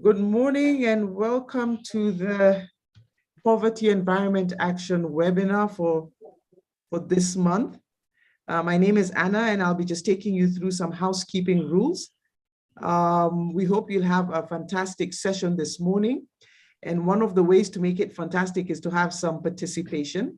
Good morning and welcome to the Poverty Environment Action webinar for this month. My name is Anna and I'll be just taking you through some housekeeping rules. We hope you'll have a fantastic session this morning. And one of the ways to make it fantastic is to have some participation.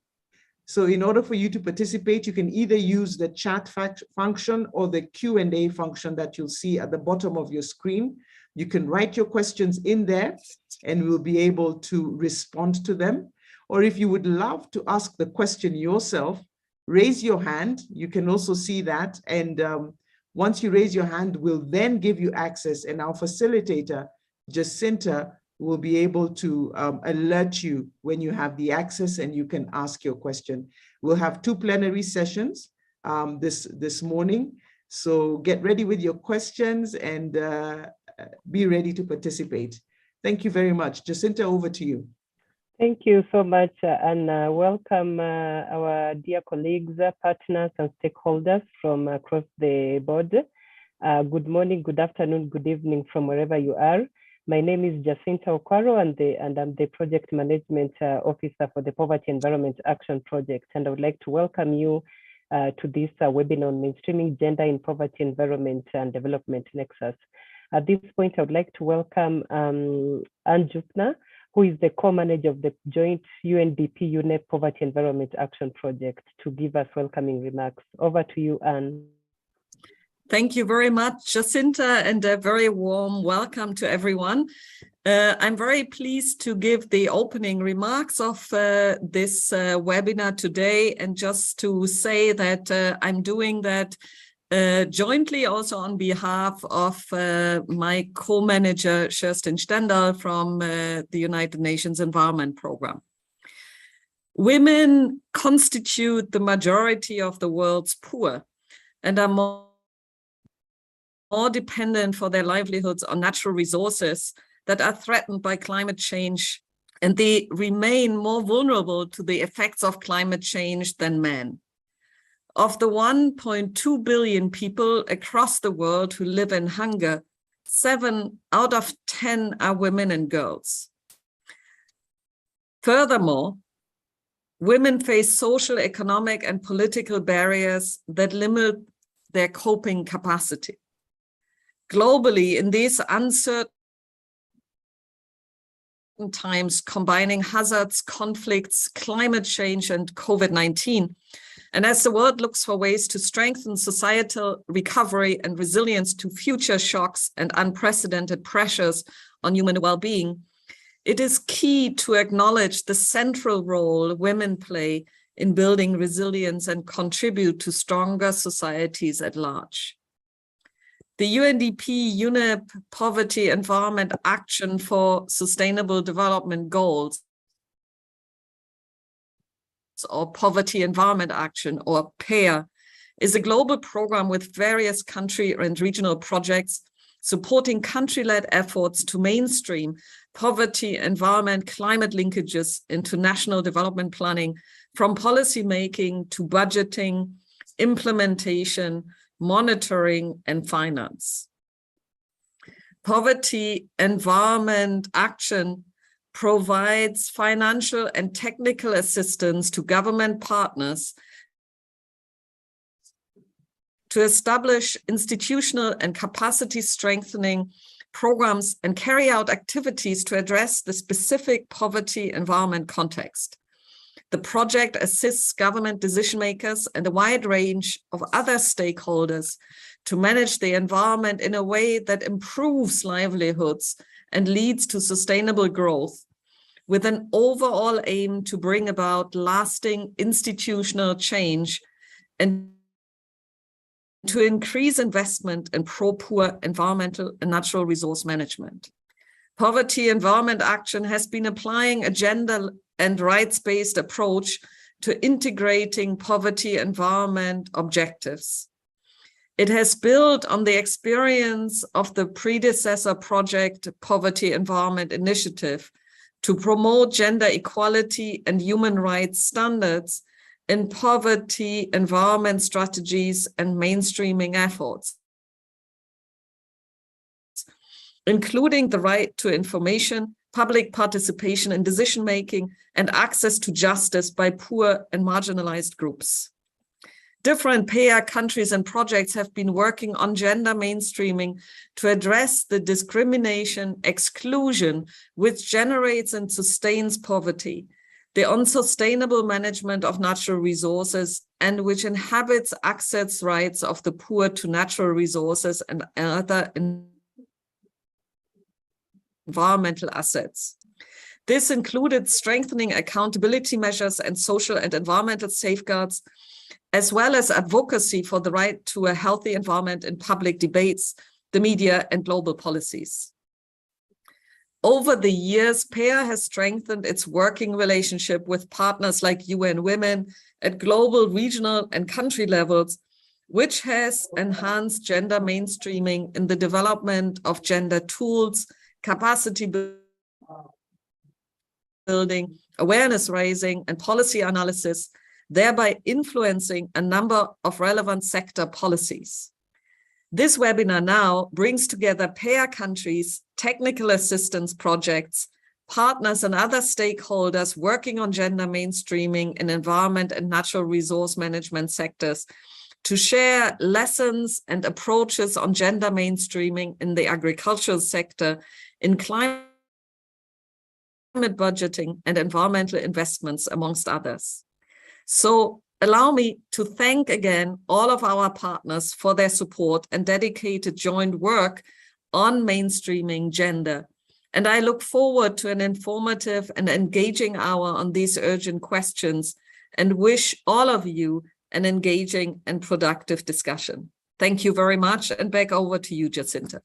So in order for you to participate, you can either use the chat function or the Q&A function that you'll see at the bottom of your screen. You can write your questions in there and we'll be able to respond to them. Or if you would love to ask the question yourself, raise your hand. You can also see that. And once you raise your hand, we'll then give you access and our facilitator, Jacinta, will be able to alert you when you have the access and you can ask your question. We'll have 2 plenary sessions this morning. So get ready with your questions and be ready to participate. Thank you very much. Jacinta, over to you. Thank you so much, and welcome our dear colleagues, partners, and stakeholders from across the board. Good morning, good afternoon, good evening from wherever you are. My name is Jacinta Okwaro, and I'm the Project Management Officer for the Poverty Environment Action Project. And I would like to welcome you to this webinar on mainstreaming gender in poverty, environment, and development nexus. At this point, I would like to welcome Anne Jupner, who is the co-manager of the joint UNDP-UNEP Poverty Environment Action Project, to give us welcoming remarks. Over to you, Anne. Thank you very much, Jacinta, and a very warm welcome to everyone. I'm very pleased to give the opening remarks of this webinar today, and just to say that I'm doing that jointly also on behalf of my co-manager Kerstin Stendal from the United Nations Environment Programme. Women constitute the majority of the world's poor and are more dependent for their livelihoods on natural resources that are threatened by climate change, and they remain more vulnerable to the effects of climate change than men. Of the 1.2 billion people across the world who live in hunger, 7 out of 10 are women and girls. Furthermore, women face social, economic, and political barriers that limit their coping capacity. Globally, in these uncertain times, combining hazards, conflicts, climate change, and COVID-19, and as the world looks for ways to strengthen societal recovery and resilience to future shocks and unprecedented pressures on human well-being, it is key to acknowledge the central role women play in building resilience and contribute to stronger societies at large. The UNDP-UNEP Poverty Environment Action for Sustainable Development Goals, or Poverty Environment Action, or PEAR, is a global program with various country and regional projects supporting country-led efforts to mainstream poverty, environment, climate linkages into national development planning, from policy making to budgeting implementation, monitoring, and finance. Poverty Environment Action provides financial and technical assistance to government partners to establish institutional and capacity strengthening programs and carry out activities to address the specific poverty environment context. The project assists government decision makers and a wide range of other stakeholders to manage the environment in a way that improves livelihoods and leads to sustainable growth, with an overall aim to bring about lasting institutional change and to increase investment in pro-poor environmental and natural resource management. Poverty Environment Action has been applying a gender and rights-based approach to integrating poverty environment objectives. It has built on the experience of the predecessor project, Poverty Environment Initiative, to promote gender equality and human rights standards in poverty environment strategies and mainstreaming efforts, including the right to information, public participation in decision-making, and access to justice by poor and marginalized groups. Different PEA countries and projects have been working on gender mainstreaming to address the discrimination, exclusion, which generates and sustains poverty, the unsustainable management of natural resources, and which inhabits access rights of the poor to natural resources and other environmental assets. This included strengthening accountability measures and social and environmental safeguards, as well as advocacy for the right to a healthy environment in public debates, the media, and global policies. Over the years, PEA has strengthened its working relationship with partners like UN Women at global, regional, and country levels, which has enhanced gender mainstreaming in the development of gender tools, capacity building, awareness raising, and policy analysis, thereby influencing a number of relevant sector policies. This webinar now brings together PEA countries, technical assistance projects, partners and other stakeholders working on gender mainstreaming in environment and natural resource management sectors to share lessons and approaches on gender mainstreaming in the agricultural sector, in climate budgeting and environmental investments, amongst others. So allow me to thank again all of our partners for their support and dedicated joint work on mainstreaming gender. And I look forward to an informative and engaging hour on these urgent questions and wish all of you an engaging and productive discussion. Thank you very much, and back over to you, Jacinta.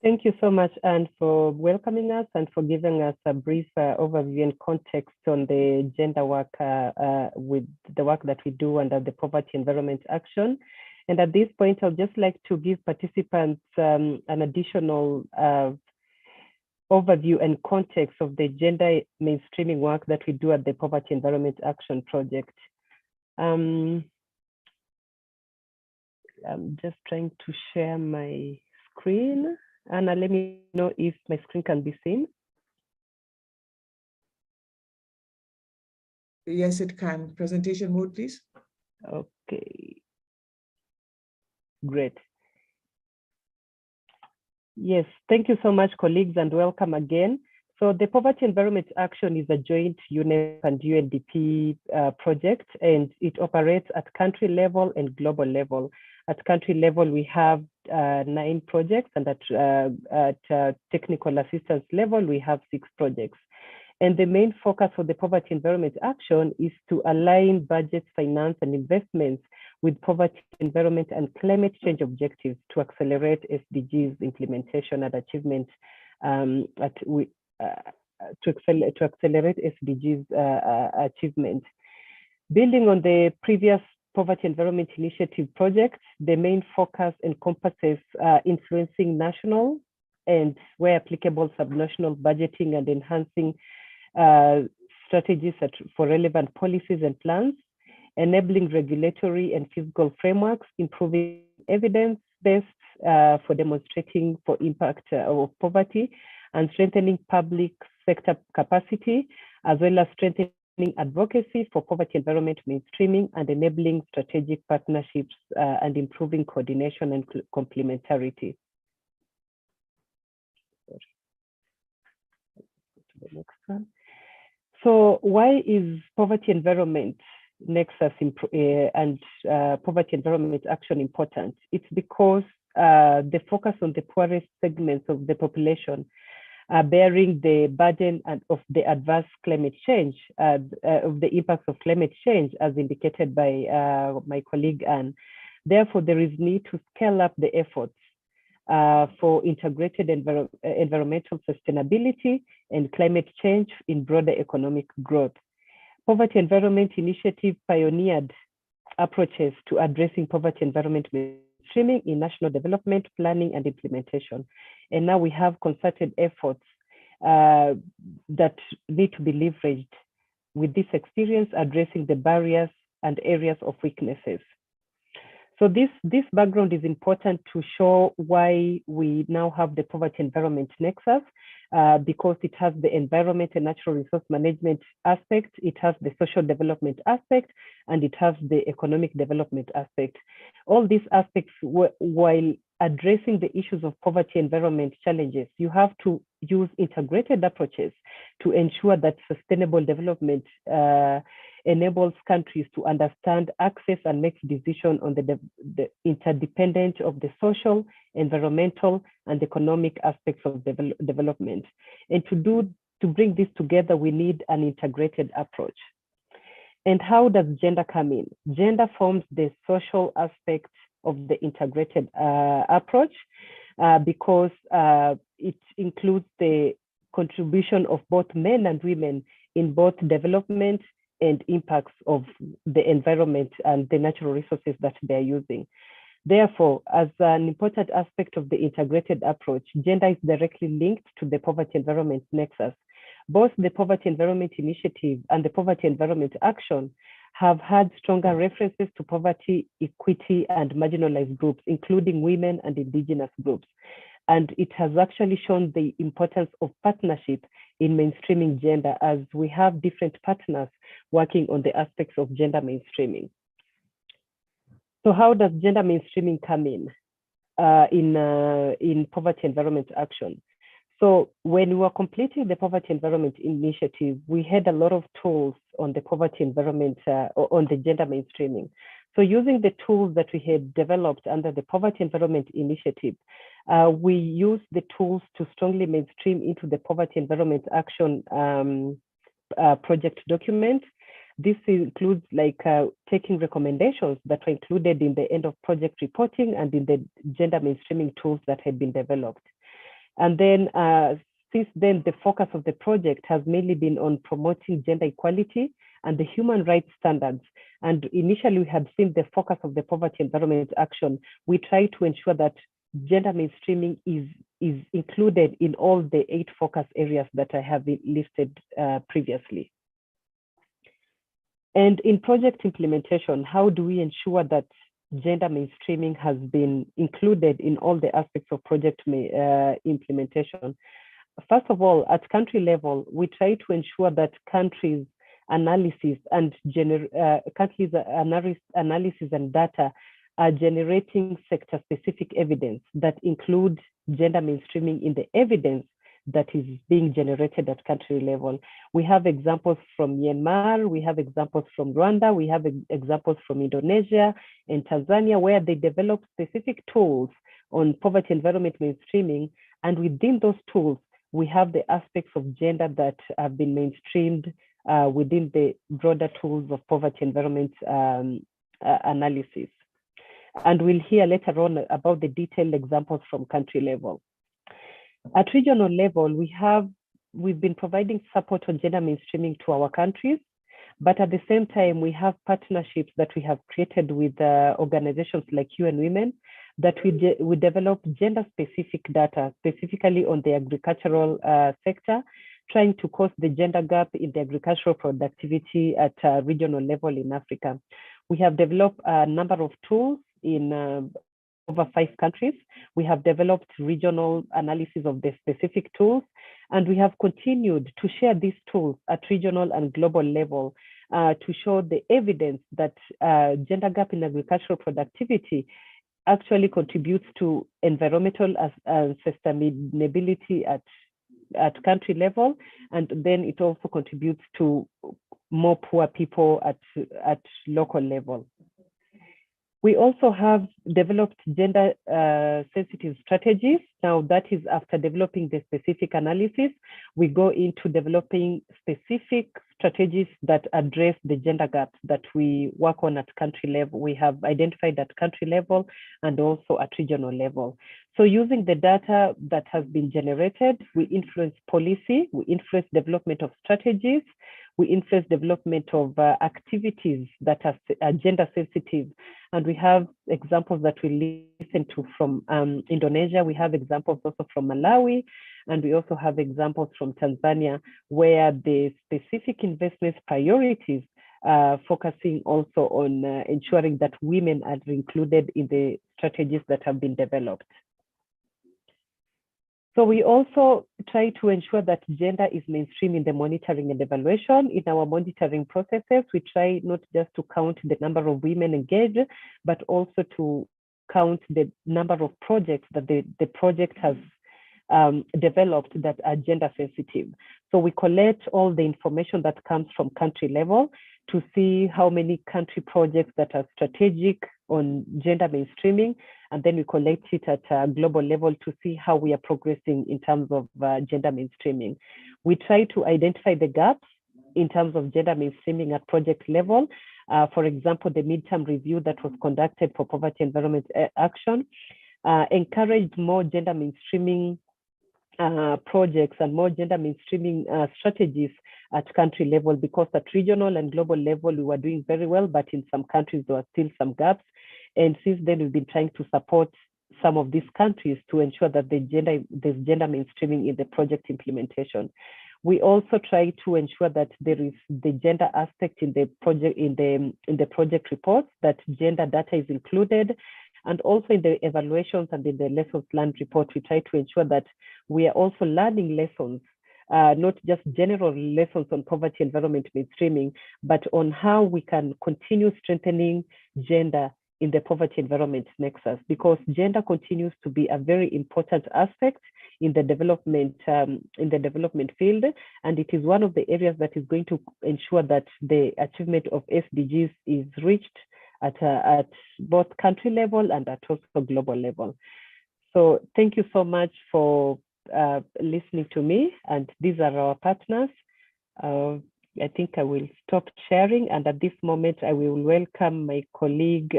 Thank you so much, Anne, for welcoming us and for giving us a brief overview and context on the gender work with the work that we do under the Poverty Environment Action. And at this point, I'd just like to give participants an additional overview and context of the gender mainstreaming work that we do at the Poverty Environment Action Project. I'm just trying to share my screen. Anna, let me know if my screen can be seen. Yes, it can. Presentation mode, please. Okay. Great. Yes, thank you so much, colleagues, and welcome again. So the Poverty Environment Action is a joint UNEP and UNDP project, and it operates at country level and global level. At country level, we have 9 projects, and at technical assistance level, we have 6 projects. And the main focus for the Poverty Environment Action is to align budgets, finance, and investments with poverty, environment, and climate change objectives to accelerate SDGs implementation and achievement, to accelerate SDGs achievement. Building on the previous Poverty Environment Initiative project, the main focus encompasses influencing national and, where applicable, subnational budgeting and enhancing strategies for relevant policies and plans. enabling regulatory and physical frameworks, improving evidence-based for demonstrating for impact of poverty, and strengthening public sector capacity, as well as strengthening advocacy for poverty environment mainstreaming and enabling strategic partnerships and improving coordination and complementarity. The next one. So why is poverty environment nexus and poverty environment action important? It's because the focus on the poorest segments of the population bearing the burden of the adverse climate change, of the impacts of climate change, as indicated by my colleague Anne. Therefore, there is need to scale up the efforts for integrated environmental sustainability and climate change in broader economic growth. Poverty Environment Initiative pioneered approaches to addressing poverty environment mainstreaming in national development, planning, and implementation. And now we have concerted efforts that need to be leveraged with this experience, addressing the barriers and areas of weaknesses. So this background is important to show why we now have the poverty environment nexus, because it has the environment and natural resource management aspect, it has the social development aspect, and it has the economic development aspect. All these aspects, while addressing the issues of poverty environment challenges, you have to use integrated approaches to ensure that sustainable development enables countries to understand, access, and make decisions on the interdependence of the social, environmental, and economic aspects of development. And to bring this together, we need an integrated approach. And how does gender come in? Gender forms the social aspect of the integrated approach because it includes the contribution of both men and women in both development and impacts of the environment and the natural resources that they're using. Therefore, as an important aspect of the integrated approach, gender is directly linked to the poverty environment nexus. Both the Poverty Environment Initiative and the Poverty Environment Action have had stronger references to poverty, equity, and marginalized groups, including women and indigenous groups. And it has actually shown the importance of partnership in mainstreaming gender, as we have different partners working on the aspects of gender mainstreaming. So how does gender mainstreaming come in poverty environment action? So when we were completing the Poverty Environment Initiative, we had a lot of tools on the poverty environment, on the gender mainstreaming. So using the tools that we had developed under the Poverty Environment Initiative, we used the tools to strongly mainstream into the Poverty Environment Action project document. This includes like taking recommendations that were included in the end of project reporting and in the gender mainstreaming tools that had been developed. And then since then, the focus of the project has mainly been on promoting gender equality and the human rights standards. And initially we had seen the focus of the poverty environment action. We try to ensure that gender mainstreaming is included in all the 8 focus areas that I have listed previously. And in project implementation, how do we ensure that gender mainstreaming has been included in all the aspects of project implementation? First of all, at country level, we try to ensure that countries' analysis and analysis and data are generating sector-specific evidence that include gender mainstreaming in the evidence that is being generated at country level. We have examples from Myanmar, we have examples from Rwanda, we have examples from Indonesia and Tanzania, where they develop specific tools on poverty environment mainstreaming. And within those tools, we have the aspects of gender that have been mainstreamed within the broader tools of poverty environment analysis. And we'll hear later on about the detailed examples from country level. At regional level, we've been providing support on gender mainstreaming to our countries, but at the same time, we have partnerships that we have created with organizations like UN Women that we develop gender-specific data, specifically on the agricultural sector, trying to close the gender gap in the agricultural productivity at a regional level in Africa. We have developed a number of tools in over 5 countries. We have developed regional analysis of the specific tools, and we have continued to share these tools at regional and global level to show the evidence that gender gap in agricultural productivity actually contributes to environmental sustainability at country level, and then it also contributes to more poor people at local level. We also have developed gender sensitive strategies. Now that is after developing the specific analysis, we go into developing specific strategies that address the gender gaps that we work on at country level. We have identified at country level and also at regional level. So using the data that has been generated, we influence policy, we influence development of strategies, we influence development of activities that are gender sensitive. And we have examples that we listen to from Indonesia. We have examples also from Malawi, and we also have examples from Tanzania, where the specific investment priorities focusing also on ensuring that women are included in the strategies that have been developed. So we also try to ensure that gender is mainstream in the monitoring and evaluation. In our monitoring processes, we try not just to count the number of women engaged, but also to count the number of projects that the project has developed that are gender sensitive. So we collect all the information that comes from country level to see how many country projects that are strategic on gender mainstreaming, and then we collect it at a global level to see how we are progressing in terms of gender mainstreaming. We try to identify the gaps in terms of gender mainstreaming at project level. For example, the midterm review that was conducted for poverty environment action encouraged more gender mainstreaming projects and more gender mainstreaming strategies at country level, because at regional and global level we were doing very well, but in some countries there are still some gaps. And since then we've been trying to support some of these countries to ensure that there's gender mainstreaming in the project implementation. We also try to ensure that there is the gender aspect in the project reports, that gender data is included. And also in the evaluations and in the lessons learned report, we try to ensure that we are also learning lessons, not just general lessons on poverty environment mainstreaming, but on how we can continue strengthening gender in the poverty environment nexus, because gender continues to be a very important aspect in the development field, and it is one of the areas that is going to ensure that the achievement of SDGs is reached at both country level and at also global level. So thank you so much for listening to me, and these are our partners. I think I will stop sharing, and at this moment I will welcome my colleague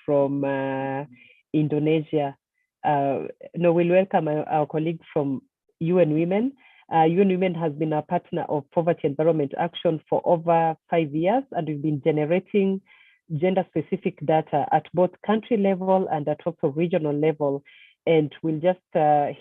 from Indonesia. We'll welcome our colleague from UN Women. UN Women has been a partner of Poverty Environment Action for over 5 years, and we've been generating gender-specific data at both country level and at also regional level. And we'll just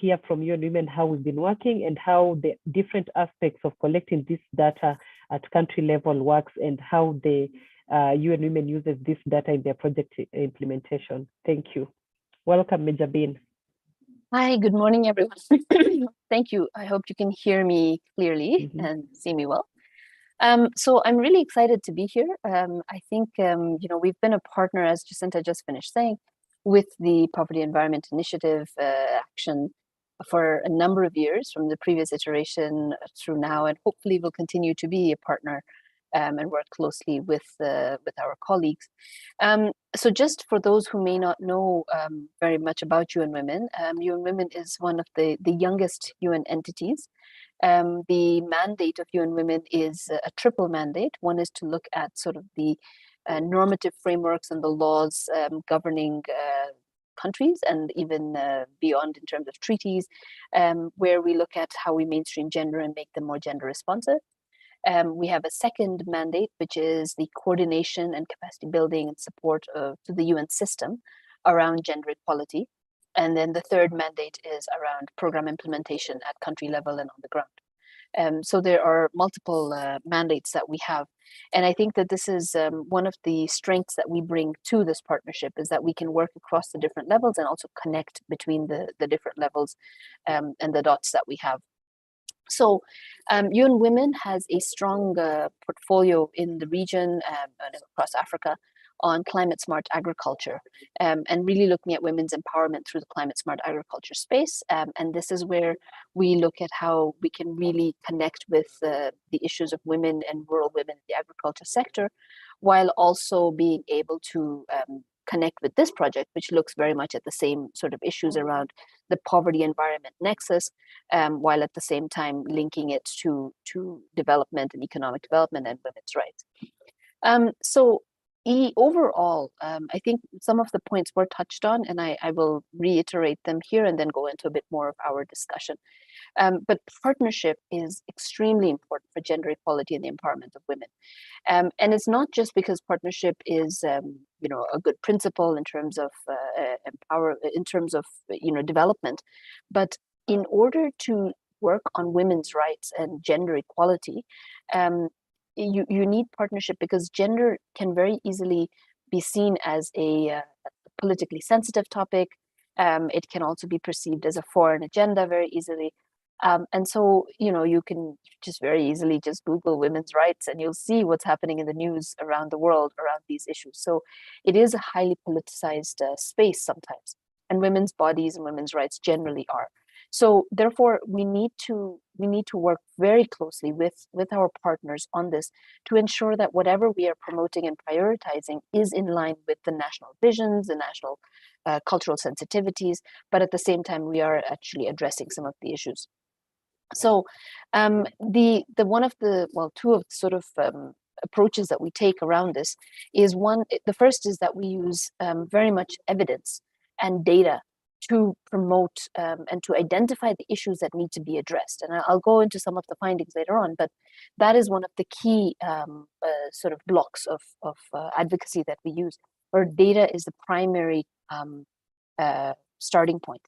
hear from UN Women how we've been working and how the different aspects of collecting this data at country level works, and how the UN Women uses this data in their project implementation. Thank you. Welcome, Mejabin. Hi, good morning, everyone. Thank you. I hope you can hear me clearly and see me well. So I'm really excited to be here. I think, we've been a partner, as Jacinta just finished saying, with the Poverty Environment Initiative action for a number of years, from the previous iteration through now, and hopefully will continue to be a partner and work closely with our colleagues. So just for those who may not know very much about UN Women, UN Women is one of the youngest UN entities. The mandate of UN Women is a triple mandate. One is to look at sort of the normative frameworks and the laws governing countries, and even beyond in terms of treaties, where we look at how we mainstream gender and make them more gender responsive. We have a second mandate, which is the coordination and capacity building and support to the UN system around gender equality. And then the third mandate is around program implementation at country level and on the ground. So there are multiple mandates that we have. And I think that this is one of the strengths that we bring to this partnership, is that we can work across the different levels and also connect between the different levels and the dots that we have. So UN Women has a strong portfolio in the region and across Africa on climate smart agriculture, and really looking at women's empowerment through the climate smart agriculture space. And this is where we look at how we can really connect with the issues of women and rural women in the agriculture sector, while also being able to connect with this project, which looks very much at the same sort of issues around the poverty environment nexus, while at the same time linking it to development and economic development and women's rights. So overall, I think some of the points were touched on, and I will reiterate them here and then go into a bit more of our discussion. But partnership is extremely important for gender equality and the empowerment of women. And it's not just because partnership is, a good principle in terms of development, but in order to work on women's rights and gender equality, you need partnership, because gender can very easily be seen as a politically sensitive topic. It can also be perceived as a foreign agenda very easily. And so, you can just very easily just Google women's rights and you'll see what's happening in the news around the world around these issues. So it is a highly politicized space sometimes, and women's bodies and women's rights generally are. So therefore, we need to work very closely with our partners on this to ensure that whatever we are promoting and prioritizing is in line with the national visions, the national cultural sensitivities, but at the same time, we are actually addressing some of the issues. So the one of the, well, two of sort of approaches that we take around this is the first is that we use very much evidence and data to promote and to identify the issues that need to be addressed. And I'll go into some of the findings later on, but that is one of the key sort of blocks of advocacy that we use, where data is the primary starting point.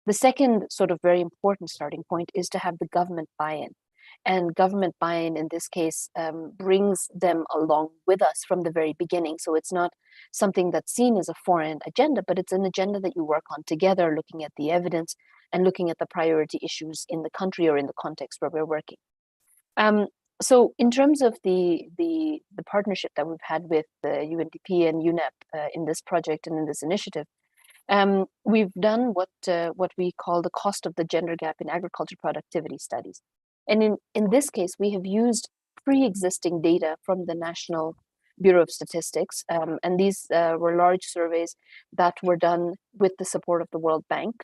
The second sort of very important starting point is to have the government buy-in. And government buy-in in this case brings them along with us from the very beginning. So it's not something that's seen as a foreign agenda, but it's an agenda that you work on together, looking at the evidence and looking at the priority issues in the country or in the context where we're working. So in terms of the partnership that we've had with the UNDP and UNEP in this project and in this initiative, we've done what we call the cost of the gender gap in agriculture productivity studies. And in this case, we have used pre-existing data from the National Bureau of Statistics. And these were large surveys that were done with the support of the World Bank,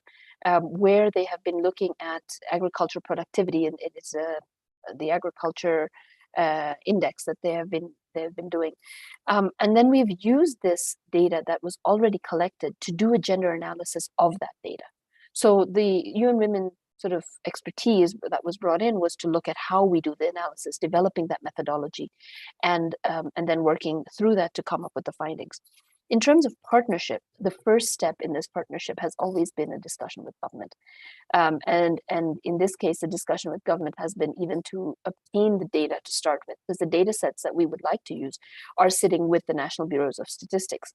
where they have been looking at agriculture productivity, and it's the agriculture index that they have been doing. And then we've used this data that was already collected to do a gender analysis of that data. So the UN Women sort of expertise that was brought in was to look at how we do the analysis, developing that methodology, and then working through that to come up with the findings. In terms of partnership, the first step in this partnership has always been a discussion with government. And in this case, the discussion with government has been even to obtain the data to start with, because the data sets that we would like to use are sitting with the National Bureaus of Statistics.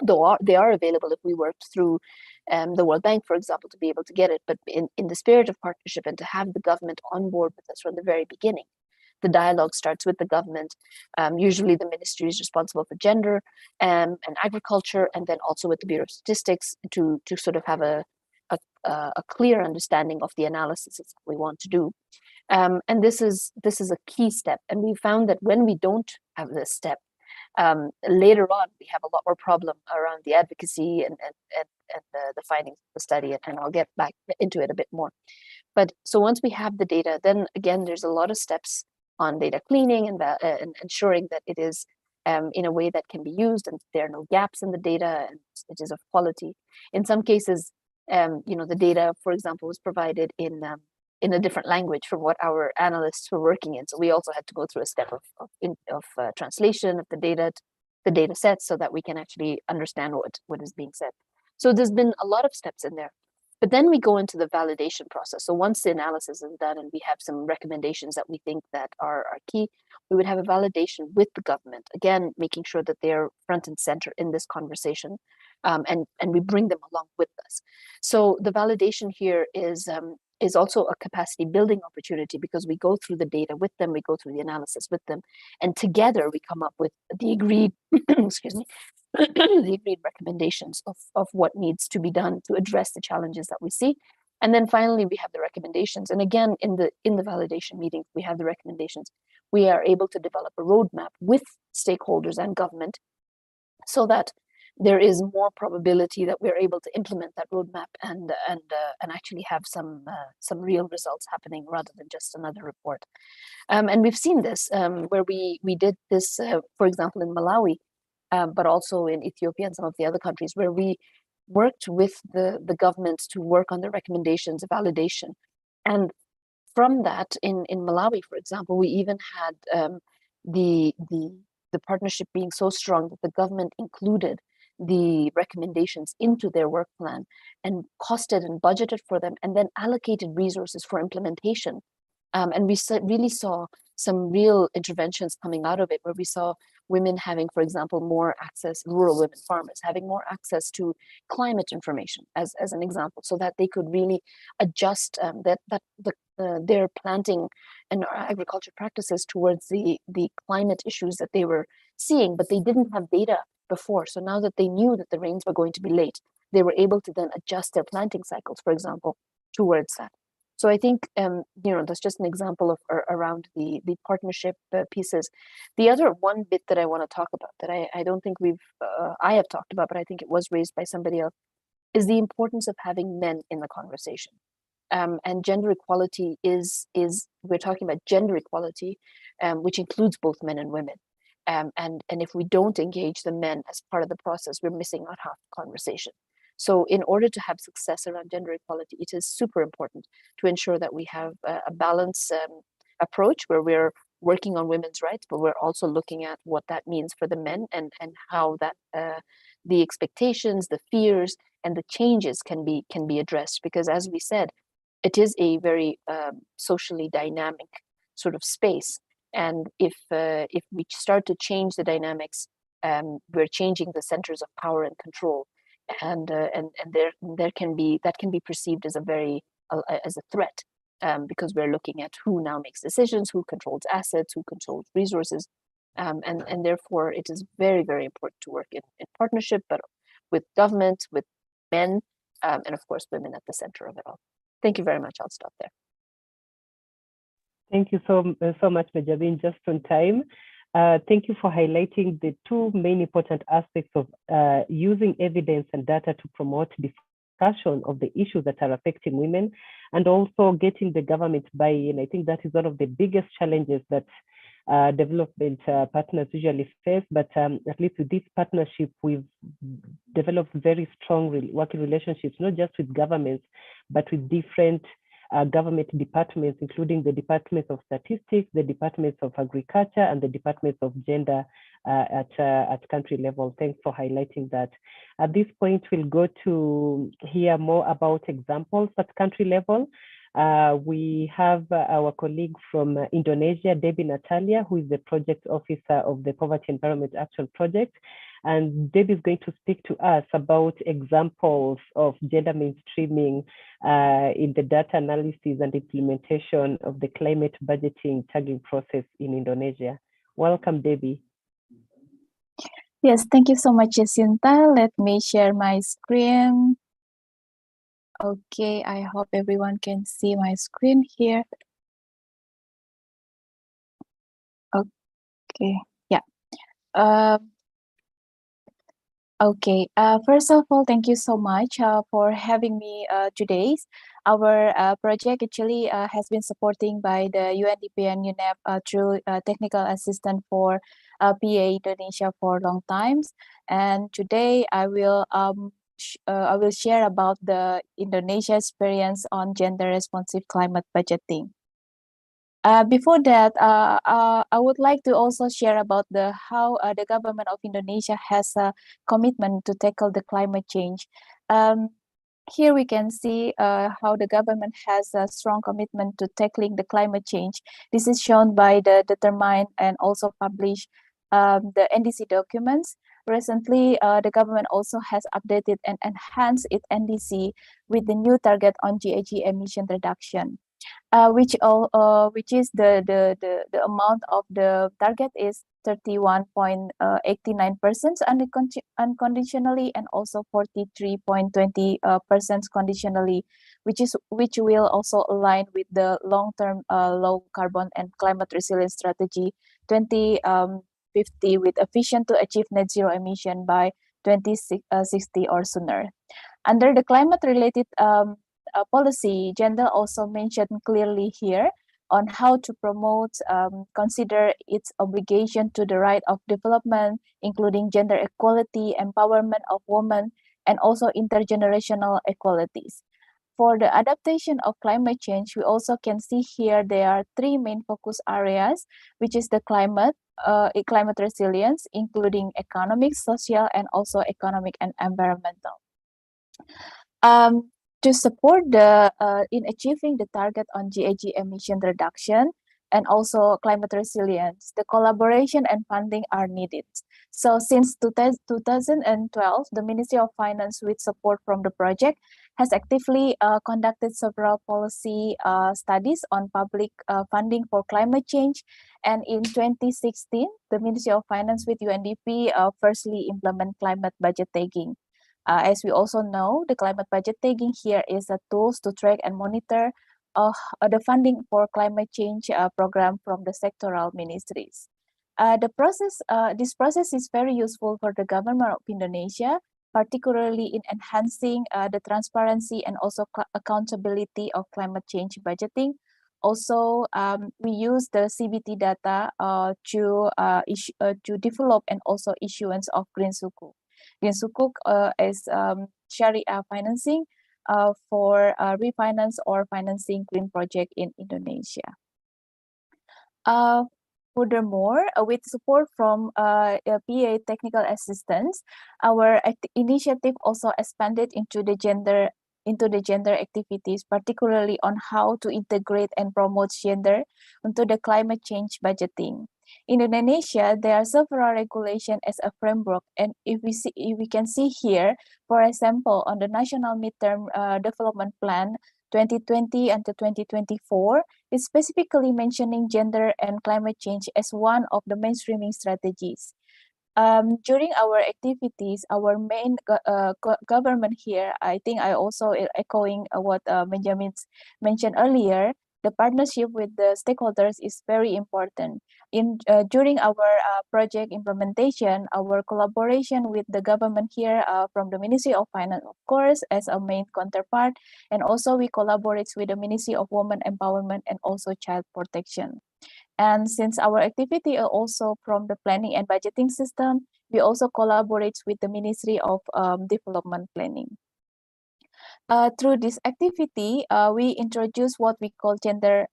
Though they are available if we worked through the World Bank, for example, to be able to get it. But in the spirit of partnership and to have the government on board with us from the very beginning, the dialogue starts with the government. Usually the ministry is responsible for gender and agriculture, and then also with the Bureau of Statistics to sort of have a clear understanding of the analysis that we want to do. And this is a key step. And we found that when we don't have this step, later on, we have a lot more problem around the advocacy and the findings of the study, and I'll get back into it a bit more. But so once we have the data, then again, there's a lot of steps on data cleaning and ensuring that it is in a way that can be used and there are no gaps in the data and it is of quality. In some cases, the data, for example, was provided in a different language from what our analysts were working in. So we also had to go through a step of translation of the data sets so that we can actually understand what is being said. So there's been a lot of steps in there. But then we go into the validation process. So once the analysis is done and we have some recommendations that we think that are key, we would have a validation with the government, again, making sure that they're front and center in this conversation, and we bring them along with us. So the validation here is also a capacity building opportunity, because we go through the data with them, we go through the analysis with them, and together we come up with the agreed, excuse me, the agreed recommendations of what needs to be done to address the challenges that we see. And then finally, we have the recommendations. And again, in the validation meeting, we have the recommendations. We are able to develop a roadmap with stakeholders and government, so that there is more probability that we're able to implement that roadmap and actually have some real results happening, rather than just another report. And we've seen this where we did this, for example, in Malawi, but also in Ethiopia and some of the other countries, where we worked with the governments to work on the recommendations, validation. And from that, in Malawi, for example, we even had the partnership being so strong that the government included the recommendations into their work plan and costed and budgeted for them, and then allocated resources for implementation. And we really saw some real interventions coming out of it, where we saw women having, for example, more access, rural women farmers having more access to climate information, as an example, so that they could really adjust their planting and agriculture practices towards the climate issues that they were seeing, but they didn't have data before. So now that they knew that the rains were going to be late, they were able to then adjust their planting cycles, for example, towards that. So I think, that's just an example of around the partnership pieces. The other one bit that I want to talk about that I don't think I have talked about, but I think it was raised by somebody else, is the importance of having men in the conversation. And gender equality is we're talking about gender equality, which includes both men and women. And if we don't engage the men as part of the process, we're missing out half the conversation. So in order to have success around gender equality, it is super important to ensure that we have a balanced approach, where we're working on women's rights, but we're also looking at what that means for the men, and how that the expectations, the fears, and the changes can be addressed. Because as we said, it is a very socially dynamic sort of space. And if we start to change the dynamics, we're changing the centers of power and control, and that can be perceived as a threat, because we're looking at who now makes decisions, who controls assets, who controls resources, and therefore it is very, very important to work in partnership, but with government, with men, and of course women at the center of it all. Thank you very much. I'll stop there. Thank you so much, Najabin, just on time. Thank you for highlighting the two main important aspects of using evidence and data to promote discussion of the issues that are affecting women, and also getting the government buy-in. I think that is one of the biggest challenges that development partners usually face, but at least with this partnership, we've developed very strong working relationships, not just with governments, but with different government departments, including the Departments of Statistics, the Departments of Agriculture, and the Departments of Gender at country level. Thanks for highlighting that. At this point, we'll go to hear more about examples at country level. We have our colleague from Indonesia, Debbie Natalia, who is the project officer of the Poverty Environment Action Project. And Debbie is going to speak to us about examples of gender mainstreaming in the data analysis and implementation of the climate budgeting tagging process in Indonesia. Welcome, Debbie. Yes, thank you so much, Jacinta. Let me share my screen. Okay, I hope everyone can see my screen here. Okay, yeah. Okay, first of all, thank you so much for having me today. Our project actually has been supporting by the UNDP and UNEP through technical assistance for PA Indonesia for long times. And today I will share about the Indonesia experience on gender responsive climate budgeting. Before that, I would like to also share about how the government of Indonesia has a commitment to tackle the climate change. Here we can see how the government has a strong commitment to tackling the climate change. This is shown by the determined and also published the NDC documents. Recently, the government also has updated and enhanced its NDC with the new target on GHG emission reduction. Which is the amount of the target is 31.89% unconditionally and also 43.20% conditionally, which will also align with the long-term low carbon and climate resilience strategy 2050 with efficient to achieve net zero emission by 2060 or sooner. Under the climate-related policy, gender also mentioned clearly here on how to promote, consider its obligation to the right of development, including gender equality, empowerment of women, and also intergenerational equalities. For the adaptation of climate change, we also can see here there are three main focus areas, which is the climate resilience, including economic, social, and also economic and environmental. To support in achieving the target on GHG emission reduction and also climate resilience, the collaboration and funding are needed. So since 2012, the Ministry of Finance, with support from the project, has actively conducted several policy studies on public funding for climate change. And in 2016, the Ministry of Finance with UNDP firstly implement climate budget tagging. As we also know, the climate budget tagging here is a tools to track and monitor the funding for climate change program from the sectoral ministries. This process is very useful for the government of Indonesia, particularly in enhancing the transparency and also accountability of climate change budgeting. Also, we use the CBT data to develop and also issuance of Green Sukuk. Green Sukuk is Sharia financing for refinance or financing green project in Indonesia. Furthermore, with support from PA technical assistance, our initiative also expanded into the gender activities, particularly on how to integrate and promote gender into the climate change budgeting. In Indonesia, there are several regulations as a framework, and if we can see here, for example, on the National Midterm Development Plan 2020 until 2024, is specifically mentioning gender and climate change as one of the mainstreaming strategies. During our activities, our main government here, I think I also echoing what Benjamin mentioned earlier, the partnership with the stakeholders is very important. During our project implementation, our collaboration with the government here from the Ministry of Finance, of course, as a main counterpart, and also we collaborate with the Ministry of Women Empowerment and also Child Protection. And since our activity are also from the planning and budgeting system, we also collaborate with the Ministry of Development Planning. Through this activity, we introduce what we call gender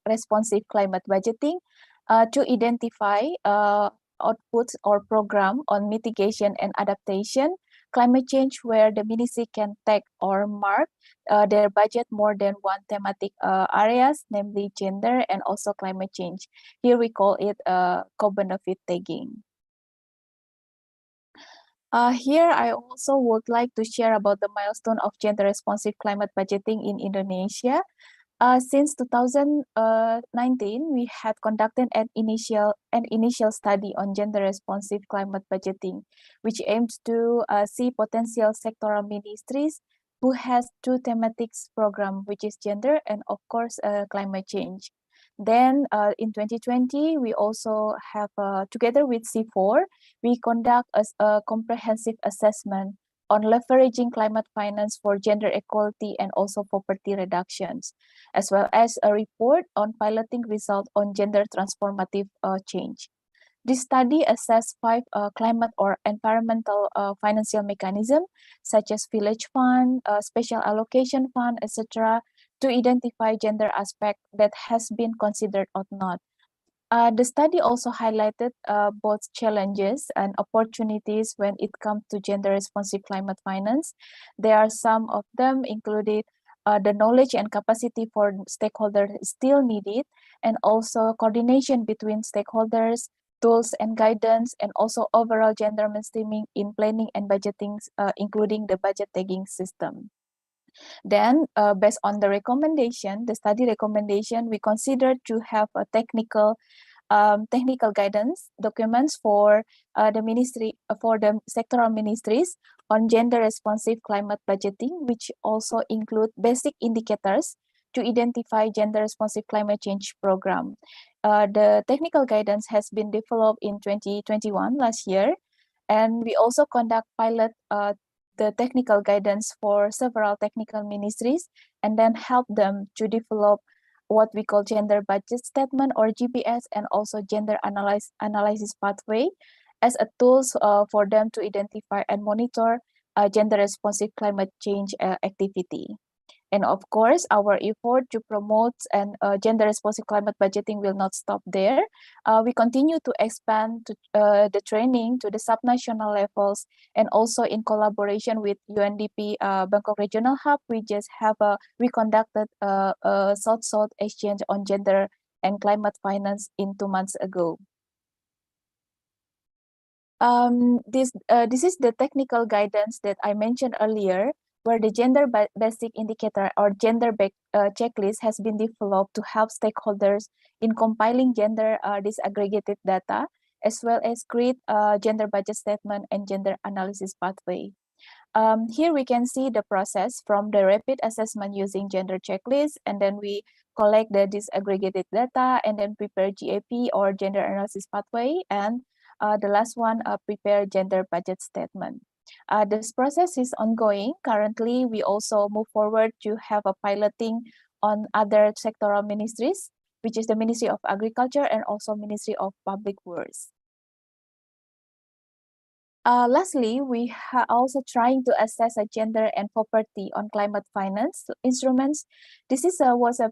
responsive climate budgeting to identify outputs or program on mitigation and adaptation, climate change, where the ministry can tag or mark their budget more than one thematic areas, namely gender and also climate change. Here we call it co-benefit tagging. Here, I also would like to share about the milestone of gender-responsive climate budgeting in Indonesia. Since 2019, we had conducted an initial study on gender-responsive climate budgeting, which aims to see potential sectoral ministries who has two thematics program, which is gender and of course climate change. Then in 2020, we also have, together with C4, we conduct a comprehensive assessment on leveraging climate finance for gender equality and also poverty reductions, as well as a report on piloting results on gender transformative change. This study assessed 5 climate or environmental financial mechanisms, such as village fund, special allocation fund, etc., to identify gender aspect that has been considered or not. The study also highlighted both challenges and opportunities when it comes to gender-responsive climate finance. There are some of them included the knowledge and capacity for stakeholders still needed, and also coordination between stakeholders, tools and guidance, and also overall gender mainstreaming in planning and budgeting, including the budget tagging system. Then, based on the recommendation, the study recommendation, we considered to have a technical guidance documents for the ministry, for the sectoral ministries on gender responsive climate budgeting, which also include basic indicators to identify gender responsive climate change program. The technical guidance has been developed in 2021 last year, and we also conduct pilot the technical guidance for several technical ministries, and then help them to develop what we call gender budget statement or GPS, and also gender analysis pathway as a tools for them to identify and monitor gender responsive climate change activity. And of course, our effort to promote and gender responsive climate budgeting will not stop there. We continue to expand to, the training to the subnational levels, and also in collaboration with UNDP Bangkok Regional Hub, we conducted a South-South exchange on gender and climate finance in 2 months ago. This is the technical guidance that I mentioned earlier, where the gender basic indicator or gender checklist has been developed to help stakeholders in compiling gender disaggregated data, as well as create a gender budget statement and gender analysis pathway. Here we can see the process from the rapid assessment using gender checklist, and then we collect the disaggregated data, and then prepare GAP or gender analysis pathway, and the last one, prepare gender budget statement. This process is ongoing. Currently, we also move forward to have a piloting on other sectoral ministries, which is the Ministry of Agriculture and also Ministry of Public Works. Lastly, we are also trying to assess a gender and poverty on climate finance instruments. This was a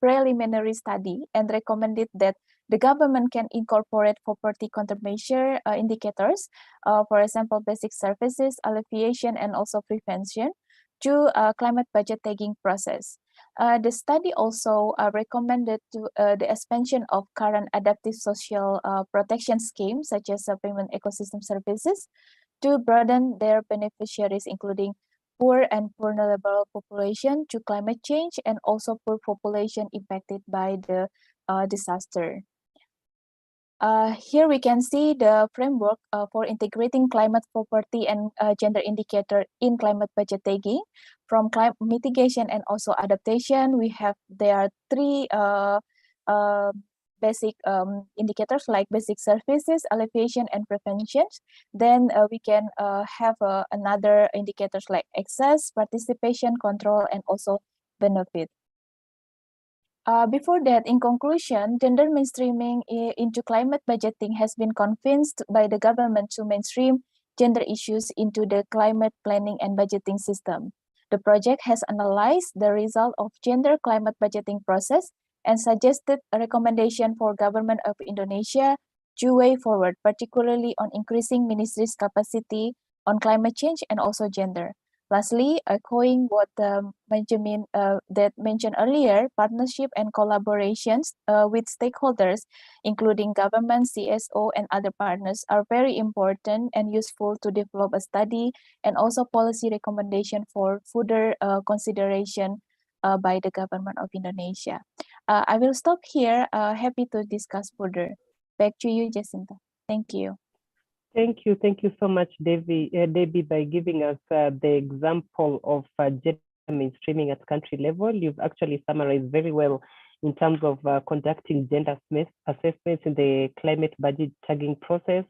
preliminary study and recommended that the government can incorporate poverty countermeasure indicators, for example, basic services, alleviation, and also prevention to climate budget tagging process. The study also recommended to the expansion of current adaptive social protection schemes, such as payment ecosystem services, to broaden their beneficiaries, including poor and vulnerable population to climate change, and also poor population impacted by the disaster. Here we can see the framework for integrating climate poverty and gender indicator in climate budget tagging. From climate mitigation and also adaptation, there are three basic indicators like basic services, alleviation, and prevention. Then we can have another indicators like access, participation, control, and also benefit. Before that, in conclusion, gender mainstreaming into climate budgeting has been convinced by the government to mainstream gender issues into the climate planning and budgeting system. The project has analyzed the result of gender climate budgeting process and suggested a recommendation for government of Indonesia to way forward, particularly on increasing ministries' capacity on climate change and also gender. Lastly, echoing what Benjamin that mentioned earlier, partnership and collaborations with stakeholders, including government, CSO, and other partners, are very important and useful to develop a study and also policy recommendation for further consideration by the government of Indonesia. I will stop here. Happy to discuss further. Back to you, Jacinta. Thank you. Thank you so much, Debbie, by giving us the example of gender mainstreaming at country level. You've actually summarized very well in terms of conducting gender assessments in the climate budget tagging process,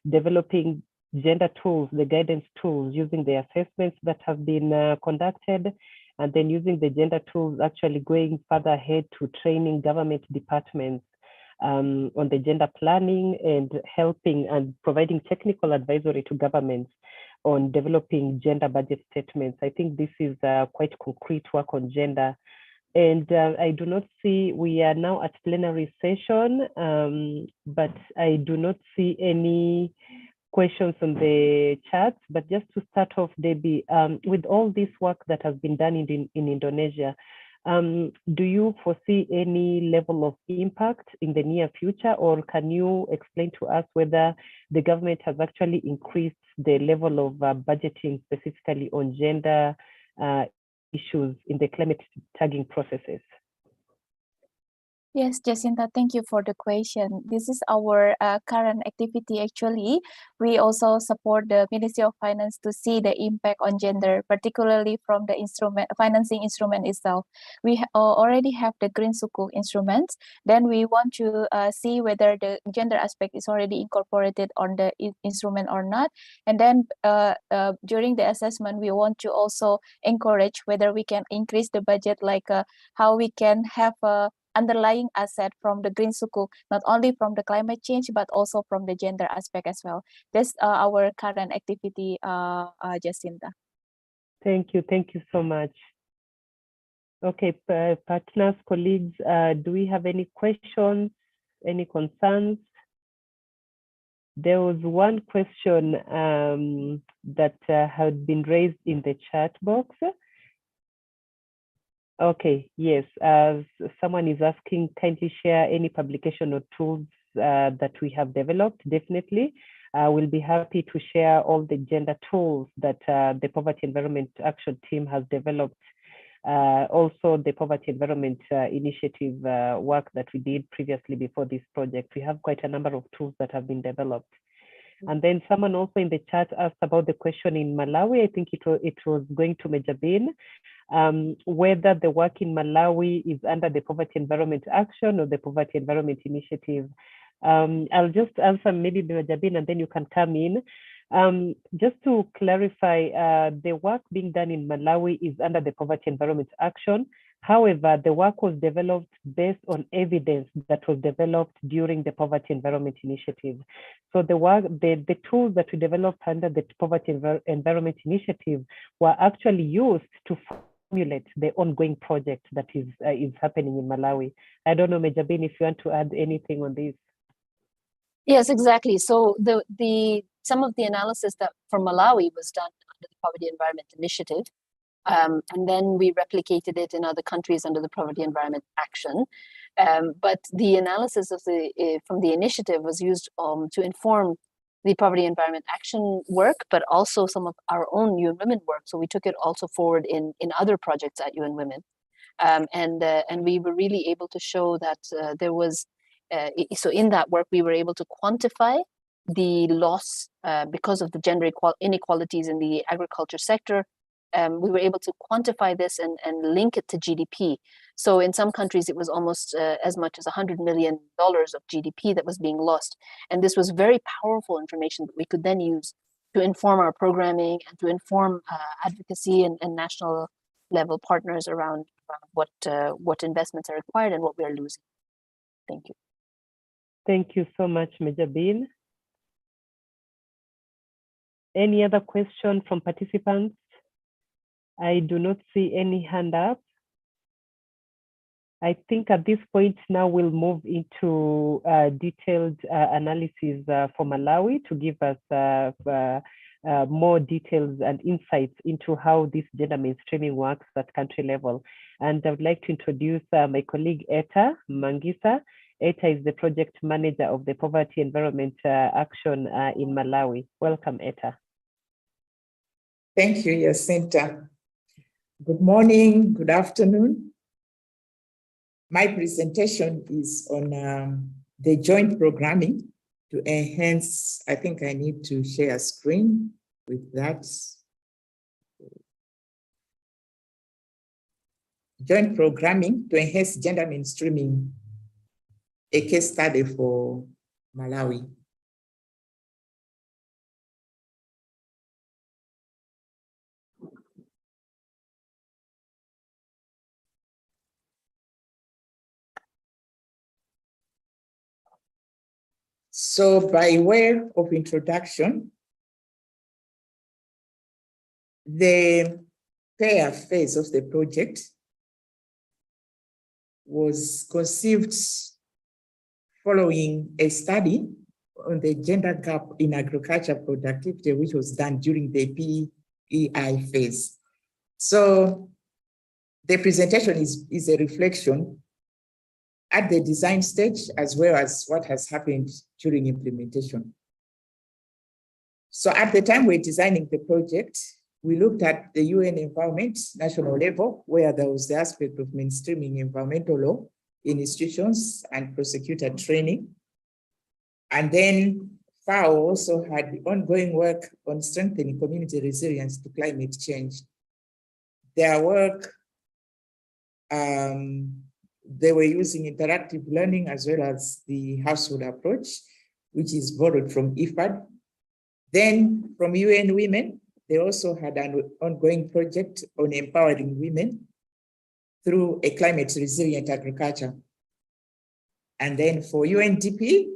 developing gender tools, the guidance tools, using the assessments that have been conducted, and then using the gender tools, actually going further ahead to training government departments on the gender planning, and helping and providing technical advisory to governments on developing gender budget statements. I think this is quite concrete work on gender And I do not see, we are now at plenary session, but I do not see any questions on the chat. But just to start off, Debbie, with all this work that has been done in Indonesia, do you foresee any level of impact in the near future, or can you explain to us whether the government has actually increased the level of budgeting specifically on gender issues in the climate tagging processes? Yes, Jacinta, thank you for the question. This is our current activity. Actually, we also support the Ministry of Finance to see the impact on gender, particularly from the financing instrument itself. We already have the Green Sukuk instruments. Then we want to see whether the gender aspect is already incorporated on the instrument or not. And then during the assessment, we want to also encourage whether we can increase the budget, like how we can have a underlying asset from the Green Sukuk, not only from the climate change, but also from the gender aspect as well. That's our current activity, Jacinta. Thank you so much. Okay, partners, colleagues, do we have any questions, any concerns? There was one question that had been raised in the chat box. Okay, yes, someone is asking, kindly share any publication or tools that we have developed. Definitely, we'll be happy to share all the gender tools that the Poverty Environment Action Team has developed. Also, the Poverty Environment Initiative work that we did previously before this project. We have quite a number of tools that have been developed. And then someone also in the chat asked about the question in Malawi. I think it was going to Major Bean. Whether the work in Malawi is under the Poverty Environment Action or the Poverty Environment Initiative. I'll just answer maybe Major Bean, and then you can come in. Just to clarify, the work being done in Malawi is under the Poverty Environment Action. However, the work was developed based on evidence that was developed during the Poverty Environment Initiative. So the tools that we developed under the Poverty Environment Initiative were actually used to formulate the ongoing project that is happening in Malawi. I don't know, Major Bean, if you want to add anything on this. Yes, exactly. So some of the analysis that for Malawi was done under the Poverty Environment Initiative, and then we replicated it in other countries under the Poverty Environment Action. But the analysis of from the initiative was used to inform the Poverty Environment Action work, but also some of our own UN Women work. So we took it also forward in other projects at UN Women. And we were really able to show that there was, so in that work, we were able to quantify the loss because of the gender inequalities in the agriculture sector. We were able to quantify this and link it to GDP. So in some countries, it was almost as much as $100 million of GDP that was being lost. And this was very powerful information that we could then use to inform our programming and to inform advocacy and national level partners around what investments are required and what we are losing. Thank you. Thank you so much, Major Bean. Any other question from participants? I do not see any hand up. I think at this point now we'll move into detailed analysis for Malawi to give us more details and insights into how this gender mainstreaming works at country level. And I would like to introduce my colleague Eta Mangisa. Eta is the project manager of the Poverty Environment Action in Malawi. Welcome, Eta. Thank you, Jacinta. Good morning, good afternoon. My presentation is on the joint programming to enhance. I think I need to share a screen with that. Joint programming to enhance gender mainstreaming, a case study for Malawi. So by way of introduction, the pair phase of the project was conceived following a study on the gender gap in agriculture productivity, which was done during the PEI phase. So the presentation is a reflection at the design stage, as well as what has happened during implementation. So at the time we're designing the project, we looked at the UN environment national level, where there was the aspect of mainstreaming environmental law in institutions and prosecutor training. And then FAO also had ongoing work on strengthening community resilience to climate change. Their work, they were using interactive learning as well as the household approach, which is borrowed from IFAD. Then from UN Women, they also had an ongoing project on empowering women through a climate resilient agriculture. And then for UNDP,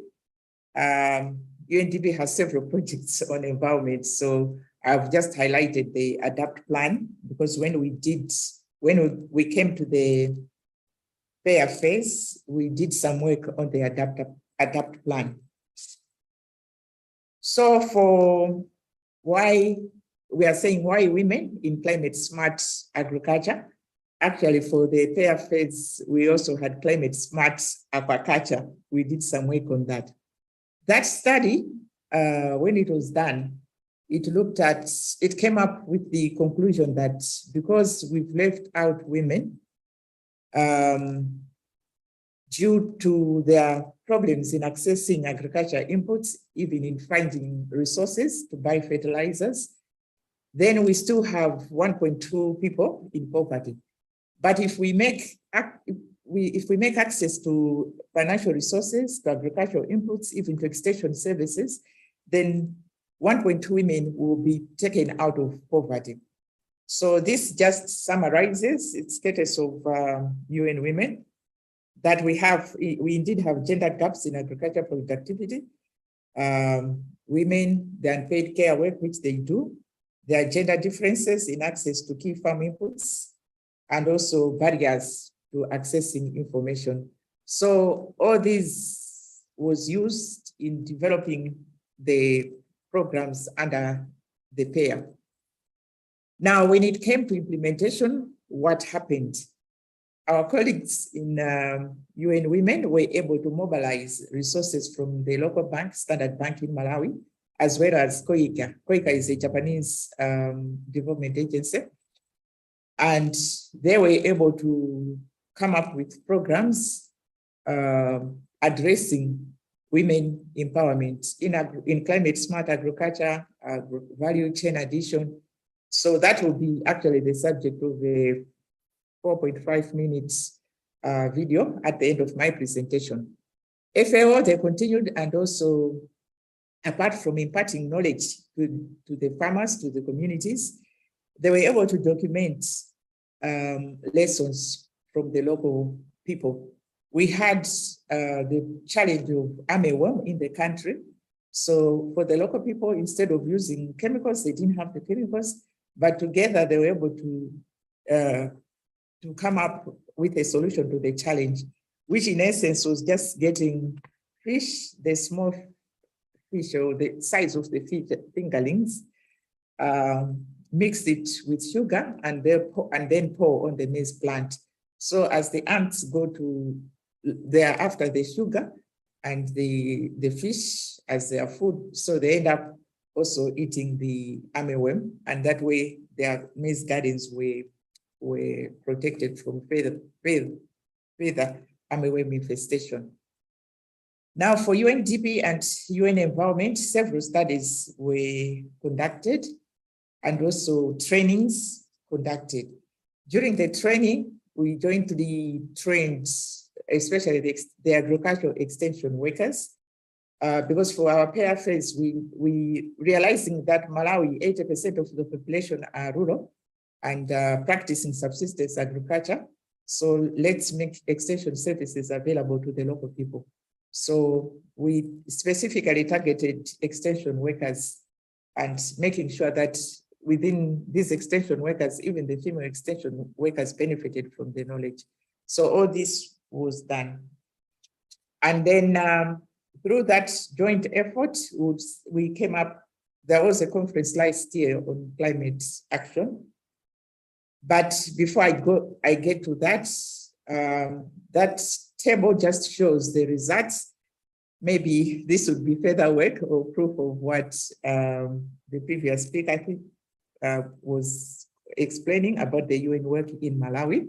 UNDP has several projects on environment. So I've just highlighted the ADAPT plan, because when we came to the fair phase, we did some work on the ADAPT plan. So for why we are saying why women in climate smart agriculture, actually for the fair phase, we also had climate smart aquaculture. We did some work on that. That study, when it was done, it came up with the conclusion that because we've left out women, due to their problems in accessing agriculture inputs, even in finding resources to buy fertilizers, then we still have 1.2 people in poverty. But if we make access to financial resources, to agricultural inputs, even to extension services, then 1.2 women will be taken out of poverty. So this just summarizes its status of UN Women, that we indeed have gender gaps in agricultural productivity. Women, the unpaid care work which they do, there are gender differences in access to key farm inputs, and also barriers to accessing information. So all this was used in developing the programs under the pair. Now, when it came to implementation, what happened? Our colleagues in UN Women were able to mobilize resources from the local bank, Standard Bank in Malawi, as well as KOICA. KOICA is a Japanese development agency. And they were able to come up with programs addressing women empowerment in climate smart agriculture, value chain addition. So that will be actually the subject of a 4.5 minutes video at the end of my presentation. FAO, they continued, and also apart from imparting knowledge to the farmers, to the communities, they were able to document lessons from the local people. We had the challenge of armyworm in the country. So for the local people, instead of using chemicals, they didn't have the chemicals, but together they were able to come up with a solution to the challenge, which in essence was just getting fish, the small fish or the size of the fish fingerlings, mix it with sugar and then pour on the maize plant. So as the ants go to, they're after the sugar and the fish as their food, so they end up also eating the armyworm, and that way their maize gardens were protected from further armyworm infestation. Now for UNDP and UN Environment, several studies were conducted and also trainings conducted. During the training, we jointly trained, especially the agricultural extension workers, because for our pair phase, we realizing that Malawi, 80% of the population are rural and practicing subsistence agriculture. So let's make extension services available to the local people. So we specifically targeted extension workers and making sure that within these extension workers, even the female extension workers benefited from the knowledge. So all this was done. And then through that joint effort, we came up, there was a conference last year on climate action. But before I get to that, that table just shows the results. Maybe this would be further work or proof of what the previous speaker, I think, was explaining about the UN work in Malawi.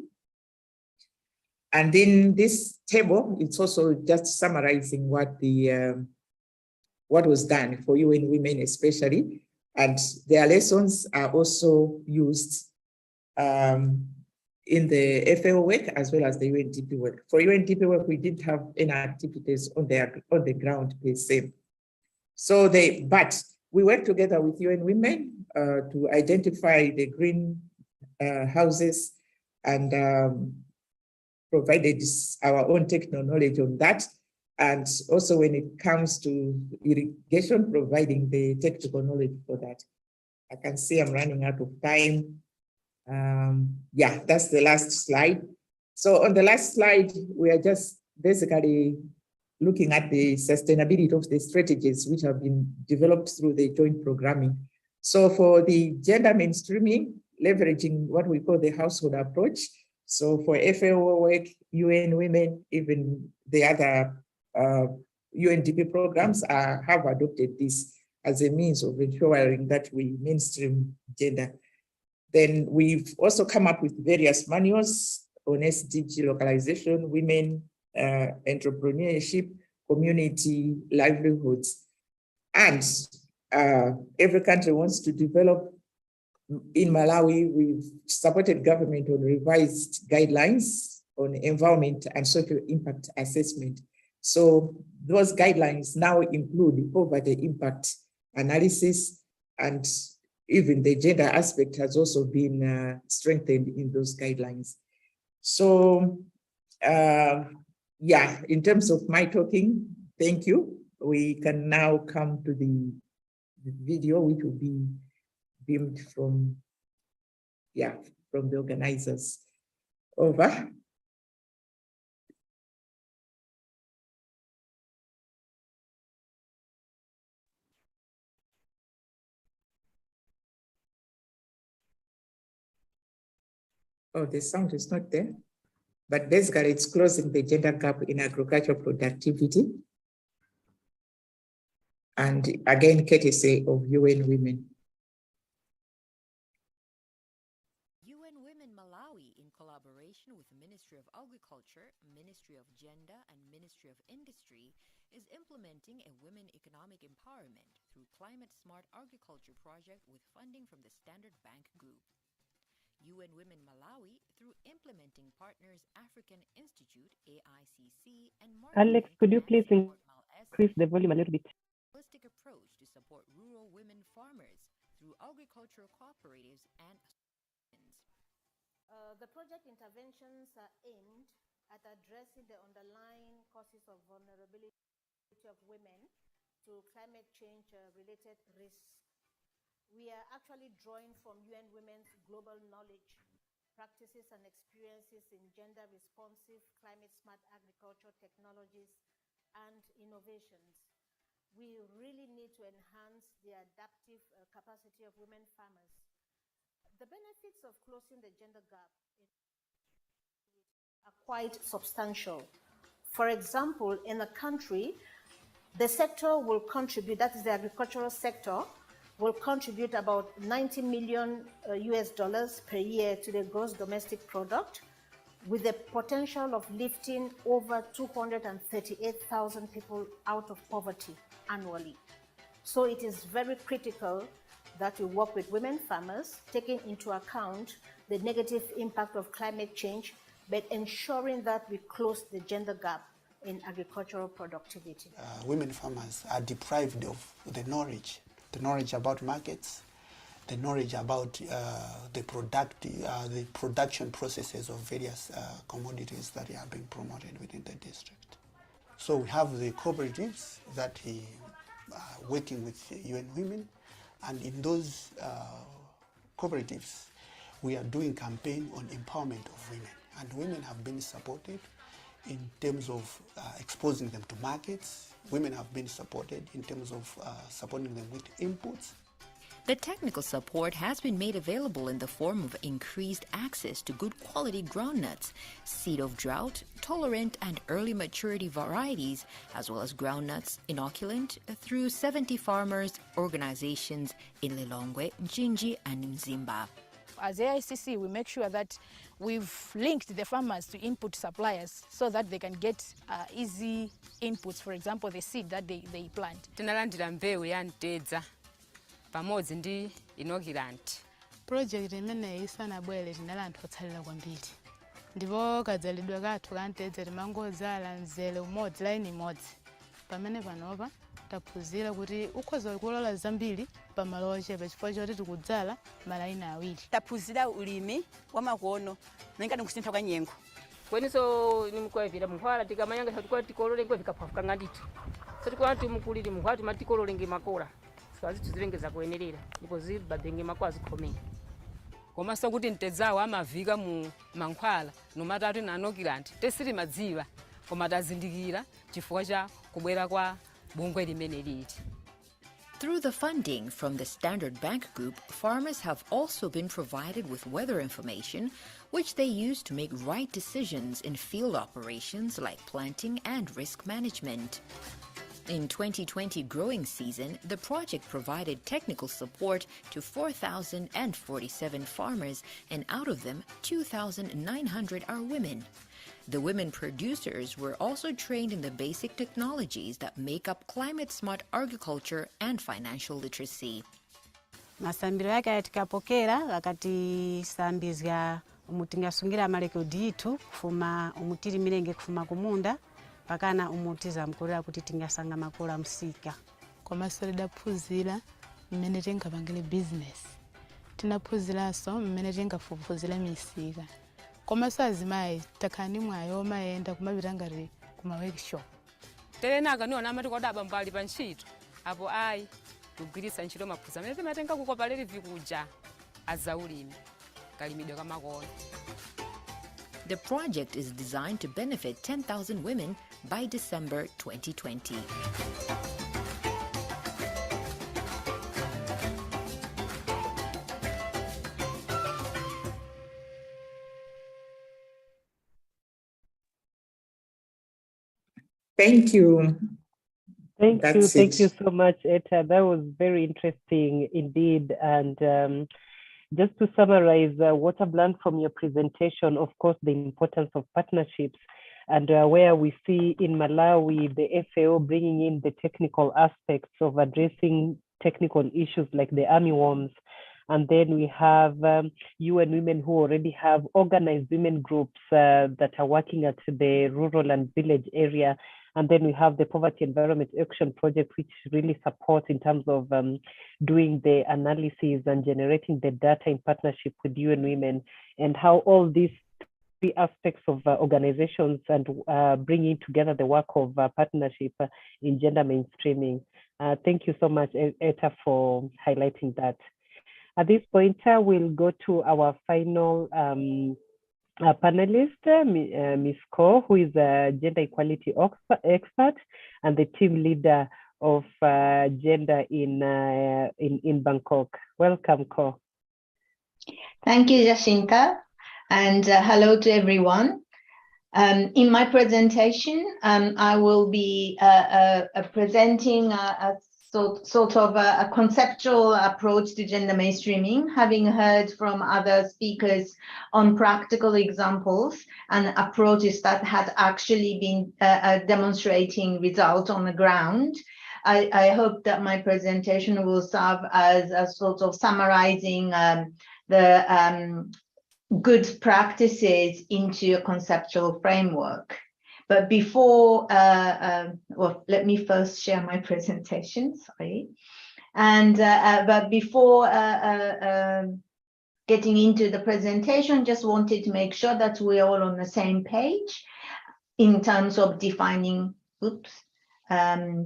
And in this table, it's also just summarizing what the what was done for UN Women especially, and their lessons are also used in the FAO work as well as the UNDP work. For UNDP work, we didn't have any activities on the ground per se. So but we worked together with UN Women to identify the green houses and provided our own technical knowledge on that. And also when it comes to irrigation, providing the technical knowledge for that. I can see I'm running out of time. Yeah, that's the last slide. So on the last slide, we are just basically looking at the sustainability of the strategies which have been developed through the joint programming. So for the gender mainstreaming, leveraging what we call the household approach. So for FAO work, UN Women, even the other UNDP programs have adopted this as a means of ensuring that we mainstream gender. Then we've also come up with various manuals on SDG localization, women, entrepreneurship, community livelihoods. And every country wants to develop. In Malawi, we've supported government on revised guidelines on environment and social impact assessment. So those guidelines now include poverty impact analysis, and even the gender aspect has also been strengthened in those guidelines. So yeah, in terms of my talking, thank you. We can now come to the video, which will be beamed from, yeah, from the organizers. Over. Oh, the sound is not there. But basically, it's closing the gender gap in agricultural productivity. And again, courtesy of UN Women. UN Women Malawi, in collaboration with the Ministry of Agriculture, Ministry of Gender, and Ministry of Industry, is implementing a women economic empowerment through Climate Smart Agriculture project with funding from the Standard Bank Group. UN Women Malawi, through implementing partners African Institute, AICC, and Alex, could you please increase the volume a little bit? Holistic approach to support rural women farmers through agricultural cooperatives and associations. The project interventions are aimed at addressing the underlying causes of vulnerability of women to climate change related risks. We are actually drawing from UN Women's global knowledge, practices and experiences in gender responsive, climate smart agriculture technologies and innovations. We really need to enhance the adaptive capacity of women farmers. The benefits of closing the gender gap are quite substantial. For example, in a country, the sector will contribute, that is the agricultural sector, will contribute about 90 million US dollars per year to the gross domestic product, with the potential of lifting over 238,000 people out of poverty annually. So it is very critical that we work with women farmers, taking into account the negative impact of climate change, but ensuring that we close the gender gap in agricultural productivity. Women farmers are deprived of the knowledge about markets, the knowledge about the production processes of various commodities that are being promoted within the district. So we have the cooperatives that are working with UN Women, and in those cooperatives, we are doing campaign on empowerment of women, and women have been supported in terms of exposing them to markets. Women have been supported in terms of supporting them with inputs. The technical support has been made available in the form of increased access to good quality groundnuts, seed of drought, tolerant and early maturity varieties, as well as groundnuts inoculant through 70 farmers organizations in Lilongwe, Jinji and Nzimba. As AICC, we make sure that we've linked the farmers to input suppliers so that they can get easy inputs, for example, the seed that they plant. Tinalandira mbewu ya ntedza pamodzi ndi inoculant. Project imene isanabwere tinali anthu otsalira kwambiri. Ndipo kadzalidwe kathu kantedza timangozala mzere umodzi line imodzi. Pamene panopa taphunzira kuti ukhoza kulola zambiri pamalo ochepa chifukwa choti tikudzala malaini awiri. Taphunzira ulimi wamakono nengati kusintha kwa nyengo. Kweniso nimkwevira muhwala tikamanyanga kuti tikolole ngwe vikaphafuka nganditi. So tikwati mukuliri muhwala timatikolole ngemakola. Sikazi tuzilengeza kuenerera ndipo zibadenge makwazi khomeni. Koma sokuti ntedzawo amavika mu mankhwala nomatatu na inoculant tesiri madziwa koma tazindikira chifukwa cha kubwera kwa bungwe limene lili. Through the funding from the Standard Bank Group, farmers have also been provided with weather information, which they use to make right decisions in field operations like planting and risk management. In 2020 growing season, the project provided technical support to 4,047 farmers, and out of them, 2,900 are women. The women producers were also trained in the basic technologies that make up climate-smart agriculture and financial literacy. Masambiro yake tikapokera akatisambizya umutingasungira malekodi itu kufuma umutiri milenge kufuma kumunda pakana umutiza mkulira kuti tingasanga makola msika. Komanso tidaphunzira mmene tingapangire business. Tinaphunziranso mmene tingafufuzira misika. Komanso azimayi takhani mwayo mayenda kumapita ngati kuma workshop. Telenaka niona amati kodaba mbali pa ntchito apo ayi kugwiritsa ntchito maphunziro amene timatenga kukopa lero vikuja azaulimi kalimidwe kamakono. The project is designed to benefit 10,000 women by December 2020. Thank you. Thank you so much, Etta. That was very interesting indeed. And just to summarize what I've learned from your presentation, of course, the importance of partnerships, and where we see in Malawi, the FAO bringing in the technical aspects of addressing technical issues like the armyworms. And then we have UN Women who already have organized women groups that are working at the rural and village area. And then we have the Poverty Environment Action Project, which really supports in terms of doing the analysis and generating the data in partnership with UN Women, and how all these three aspects of organizations and bringing together the work of partnership in gender mainstreaming. Thank you so much, Etta, for highlighting that. At this point, we'll go to our final panelist, Ms. Ko, who is a gender equality expert and the team leader of gender in Bangkok. Welcome, Ko. Thank you, Jacinta, and hello to everyone. In my presentation, I will be presenting a sort of a conceptual approach to gender mainstreaming, having heard from other speakers on practical examples and approaches that had actually been demonstrating results on the ground. I hope that my presentation will serve as a sort of summarizing the good practices into a conceptual framework. But before, well, let me first share my presentation, sorry. And, but before getting into the presentation, just wanted to make sure that we're all on the same page in terms of defining,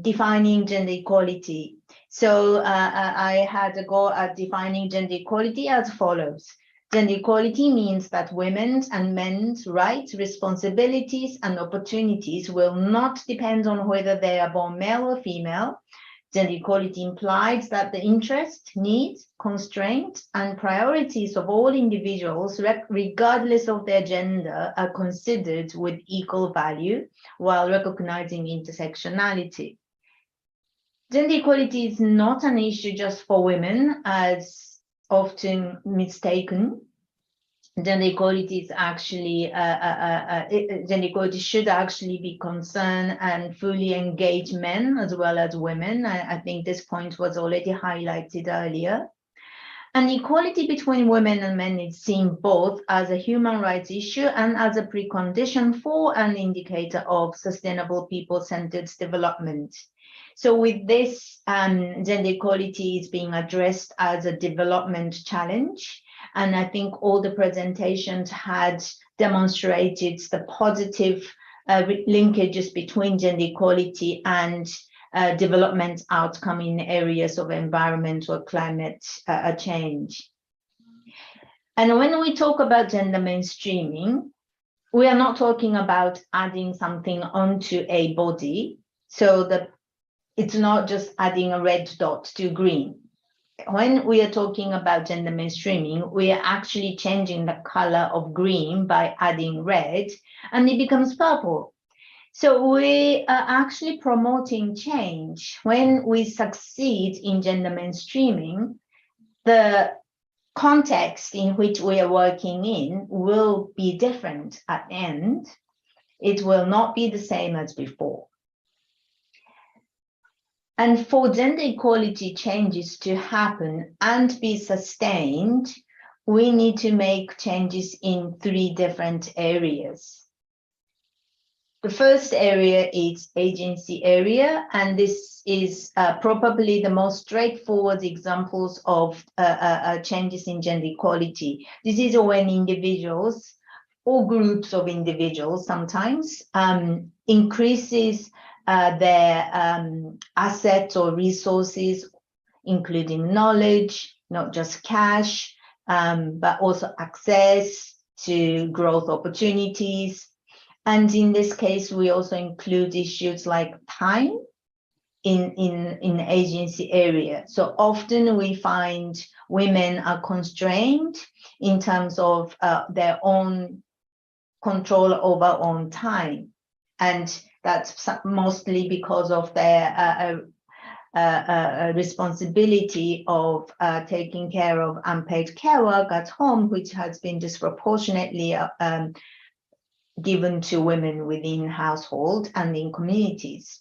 defining gender equality. So I had a go at defining gender equality as follows. Gender equality means that women's and men's rights, responsibilities, and opportunities will not depend on whether they are born male or female. Gender equality implies that the interests, needs, constraints, and priorities of all individuals, regardless of their gender, are considered with equal value while recognizing intersectionality. Gender equality is not an issue just for women, as often mistaken. Gender equality is actually gender equality should actually be concerned and fully engage men as well as women. I think this point was already highlighted earlier. And equality between women and men is seen both as a human rights issue and as a precondition for an indicator of sustainable people-centered development. So with this, gender equality is being addressed as a development challenge. And I think all the presentations had demonstrated the positive linkages between gender equality and development outcome in areas of environmental climate change. And when we talk about gender mainstreaming, we are not talking about adding something onto a body. So that it's not just adding a red dot to green. When we are talking about gender mainstreaming, we are actually changing the color of green by adding red, and it becomes purple. So we are actually promoting change. When we succeed in gender mainstreaming, the context in which we are working in will be different at the end. It will not be the same as before. And for gender equality changes to happen and be sustained, we need to make changes in 3 different areas. The first area is agency area, and this is probably the most straightforward examples of changes in gender equality. This is when individuals or groups of individuals sometimes increases their assets or resources, including knowledge, not just cash, but also access to growth opportunities. And in this case, we also include issues like time in agency area. So often we find women are constrained in terms of their own control over own time. And that's mostly because of their responsibility of taking care of unpaid care work at home, which has been disproportionately given to women within household and in communities.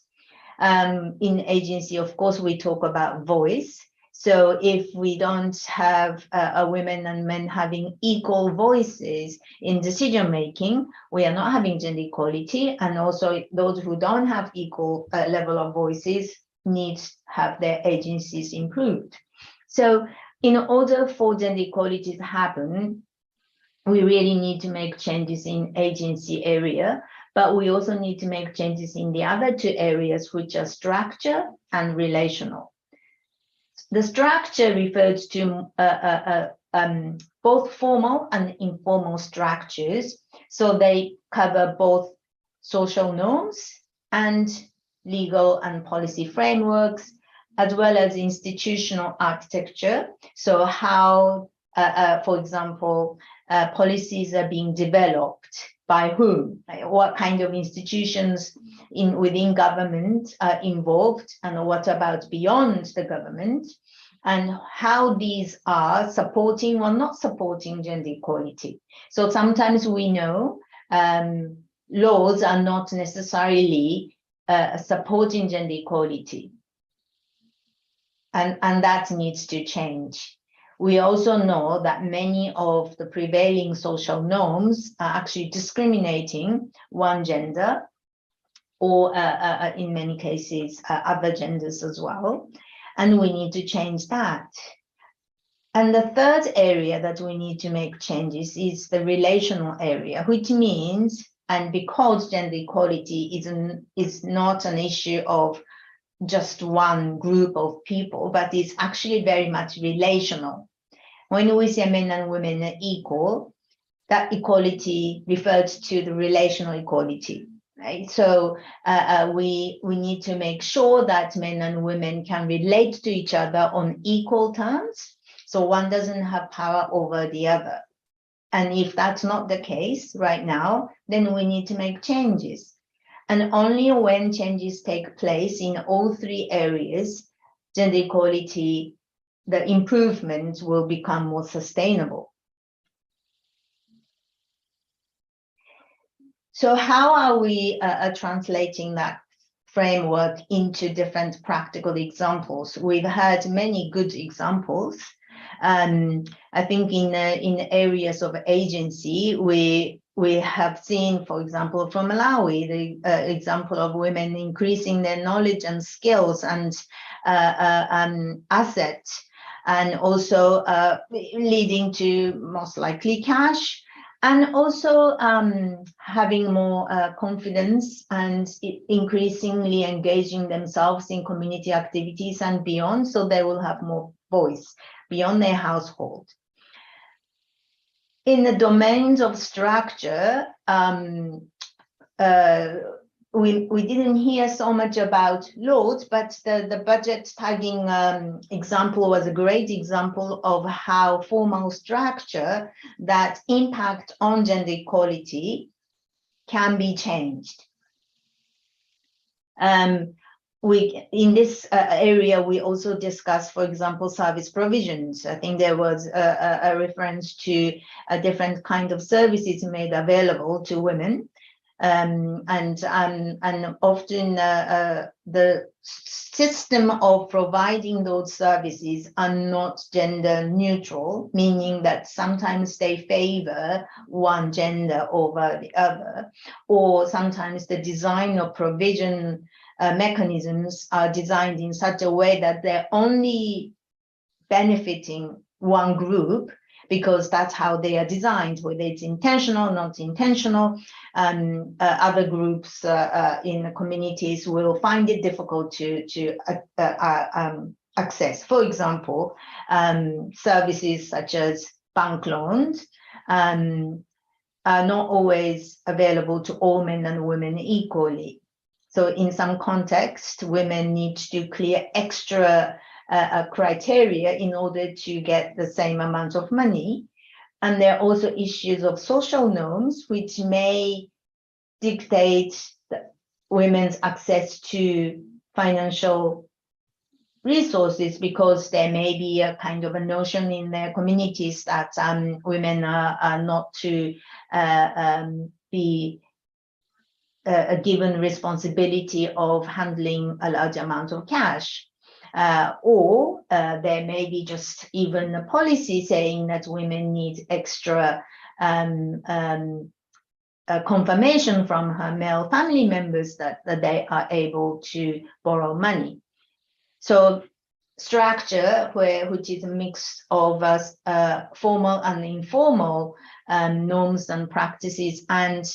In agency, of course, we talk about voice. So if we don't have women and men having equal voices in decision making, we are not having gender equality. And also those who don't have equal level of voices need to have their agencies improved. So in order for gender equality to happen, we really need to make changes in agency area, but we also need to make changes in the other 2 areas, which are structure and relational. The structure refers to both formal and informal structures. So they cover both social norms and legal and policy frameworks, as well as institutional architecture. So how, for example, policies are being developed by whom, what kind of institutions within government are involved, and what about beyond the government, and how these are supporting or not supporting gender equality. So sometimes we know laws are not necessarily supporting gender equality, and that needs to change. We also know that many of the prevailing social norms are actually discriminating one gender, or in many cases, other genders as well. And we need to change that. And the third area that we need to make changes is the relational area, which means, and because gender equality is not an issue of just one group of people, but it's actually very much relational. When we say men and women are equal, that equality refers to the relational equality, right? So we need to make sure that men and women can relate to each other on equal terms, so one doesn't have power over the other. And if that's not the case right now, then we need to make changes. And only when changes take place in all three areas, gender equality, the improvement will become more sustainable. So how are we translating that framework into different practical examples? We've had many good examples. I think in areas of agency, we have seen, for example, from Malawi, the example of women increasing their knowledge and skills and assets, and also leading to most likely cash, and also having more confidence and increasingly engaging themselves in community activities and beyond, so they will have more voice beyond their household. In the domains of structure, we didn't hear so much about loads, but the budget tagging example was a great example of how formal structure that impact on gender equality can be changed. In this area, we also discussed, for example, service provisions. I think there was a reference to a different kind of services made available to women. And often the system of providing those services are not gender neutral, meaning that sometimes they favor one gender over the other, or sometimes the design of provision mechanisms are designed in such a way that they're only benefiting one group because that's how they are designed, whether it's intentional, not intentional. Other groups in the communities will find it difficult to access. For example, services such as bank loans are not always available to all men and women equally. So in some context, women need to clear extra criteria in order to get the same amount of money. And there are also issues of social norms which may dictate women's access to financial resources, because there may be a kind of a notion in their communities that women are not to be a given responsibility of handling a large amount of cash. Or there may be just even a policy saying that women need extra confirmation from her male family members that they are able to borrow money. So structure, which is a mix of formal and informal norms and practices and